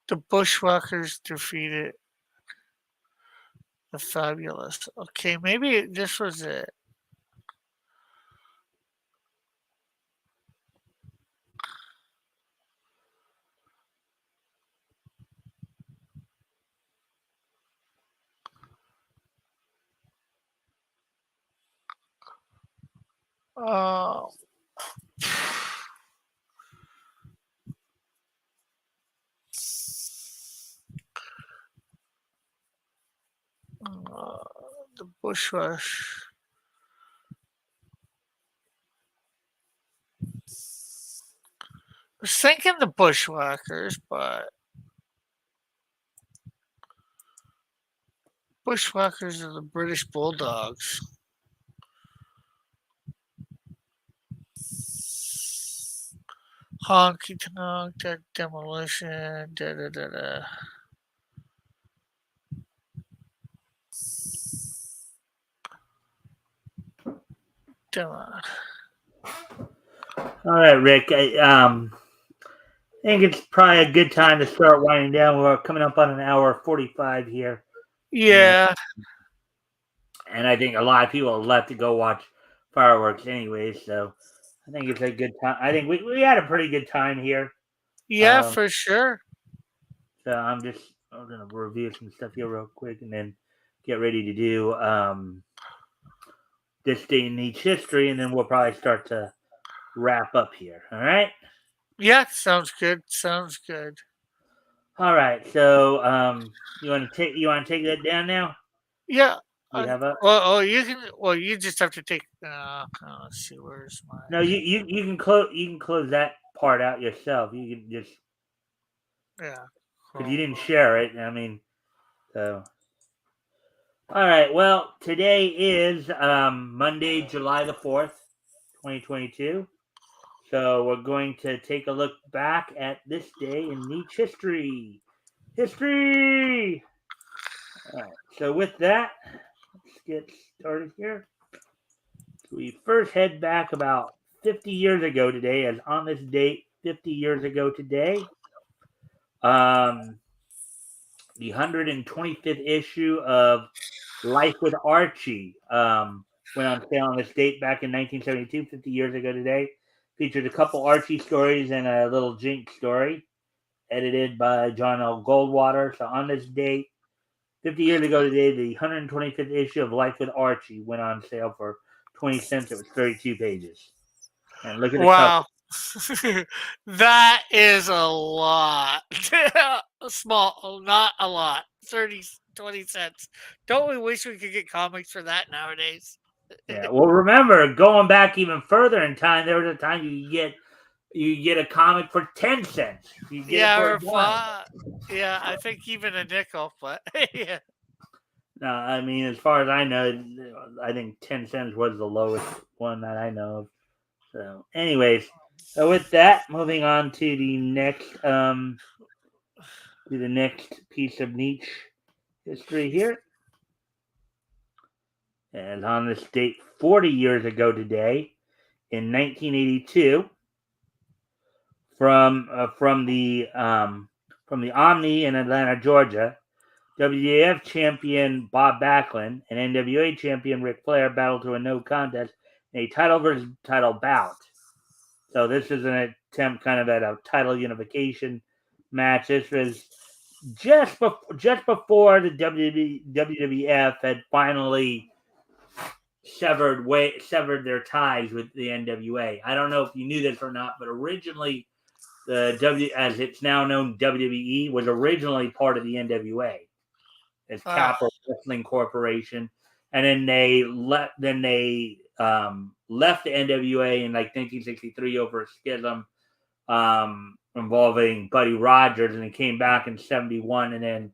The Bushwhackers defeated the Fabulous. Okay, maybe this was it. Oh. The Bushwash. I was thinking the Bushwhackers, but Bushwhackers are the British Bulldogs. Honky Tonk, Demolition, da da da da. All right, Rick. I think it's probably a good time to start winding down. We're coming up on an hour 45 here. Yeah. And I think a lot of people have left to go watch fireworks anyway, so I think it's a good time. I think we had a pretty good time here. Yeah, for sure. So I'm going to review some stuff here real quick and then get ready to do this day in each history, and then we'll probably start to wrap up here. All right. Yeah, sounds good. Sounds good. All right. So you want to take that down now? Yeah. You have a You can. Well, you just have to take. Let's see. Where's my? no. You can close that part out yourself. You can just Yeah. because you Chrome. didn't share it. I mean, so all right. Well, today is Monday, July the 4th, 2022. So we're going to take a look back at this day in Nietzsche history. History. All right. So with that, let's get started here. We first head back about 50 years ago today, as on this date, 50 years ago today, um, the 125th issue of Life with Archie went on sale on this date back in 1972, 50 years ago today. Featured a couple Archie stories and a little Jinx story, edited by John L. Goldwater. So on this date, 50 years ago today, the 125th issue of Life with Archie went on sale for 20 cents. It was 32 pages. And look at the cover. Wow. That is a lot. Small, not a lot. 30, 20 cents. Don't we wish we could get comics for that nowadays? Yeah. Well, remember, going back even further in time, there was a time you get a comic for 10 cents. You get it Yeah, for a or dime. five. Yeah, I think even a nickel, but yeah. No, I mean, as far as I know, I think 10 cents was the lowest one that I know of. So, anyways, so with that, moving on to the next piece of Nietzsche history here. And on this date, 40 years ago today, in 1982, from the Omni in Atlanta, Georgia, WWF champion Bob Backlund and NWA champion Ric Flair battled to a no contest in a title versus title bout. So this is an attempt kind of at a title unification match. This was just before the WWF had finally severed their ties with the NWA. I don't know if you knew this or not, but originally the as it's now known, WWE was originally part of the NWA as Oh, Capital Wrestling Corporation, and then they left the NWA in like 1963 over a schism involving Buddy Rogers, and he came back in 71 and then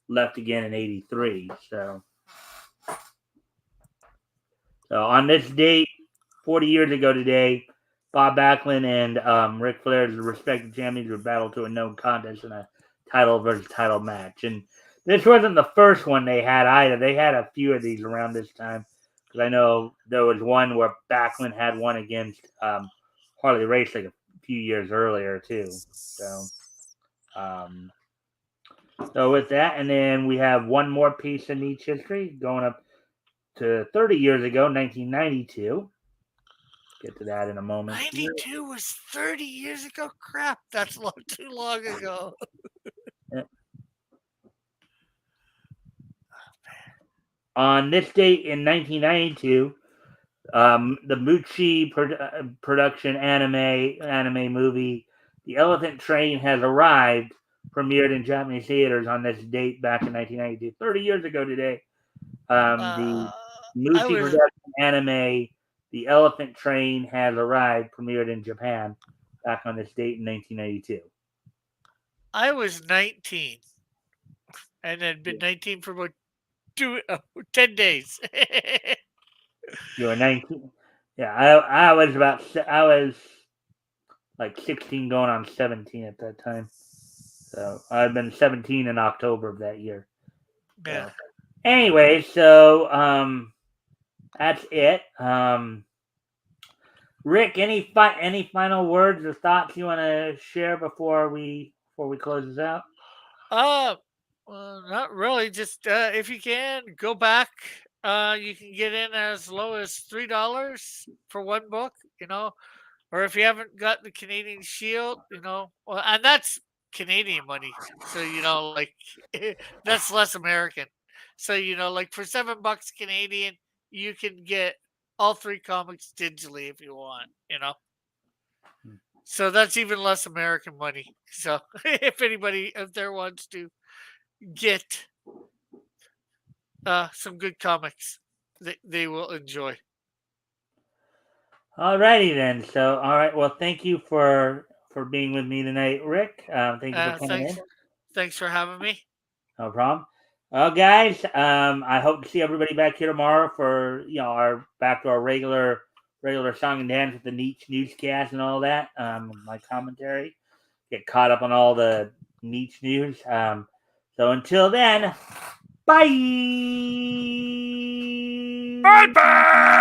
left again in 83. So on this date, 40 years ago today, Bob Backlund and Ric Flair's respective champions were battled to a no contest in a title versus title match. And this wasn't the first one they had either. They had a few of these around this time. Because I know there was one where Backlund had one against Harley Race like a few years earlier, too. Um, so with that, and then we have one more piece in each history going up to 30 years ago, 1992. Get to that in a moment. 92 was 30 years ago? Crap, that's too long ago. On this date in 1992, the Mucci production anime movie, The Elephant Train Has Arrived, premiered in Japanese theaters on this date back in 1992, 30 years ago today. The I Mucci was production anime, The Elephant Train Has Arrived, premiered in Japan back on this date in 1992. I was 19 and had been 19 for about 10 days. You were 19. Yeah, I was like 16 going on 17 at that time. So I've been 17 in October of that year. Yeah. So anyway, so that's it. Rick, any final words or thoughts you want to share before we close this out? Well, not really. Just if you can go back, you can get in as low as $3 for one book. Or if you haven't got the Canadian Shield, well, and that's Canadian money. So like that's less American. So like for $7 Canadian, you can get all three comics digitally if you want. So that's even less American money. So if anybody out there wants to get some good comics, they will enjoy. Alrighty then. So, all right. Well, thank you for being with me tonight, Rick. Thank you for coming in. Thanks for having me. No problem. Well, guys, I hope to see everybody back here tomorrow for our back to our regular song and dance with the Nietzsche newscast and all that. My commentary, get caught up on all the Nietzsche news. So until then, bye. Bye bye.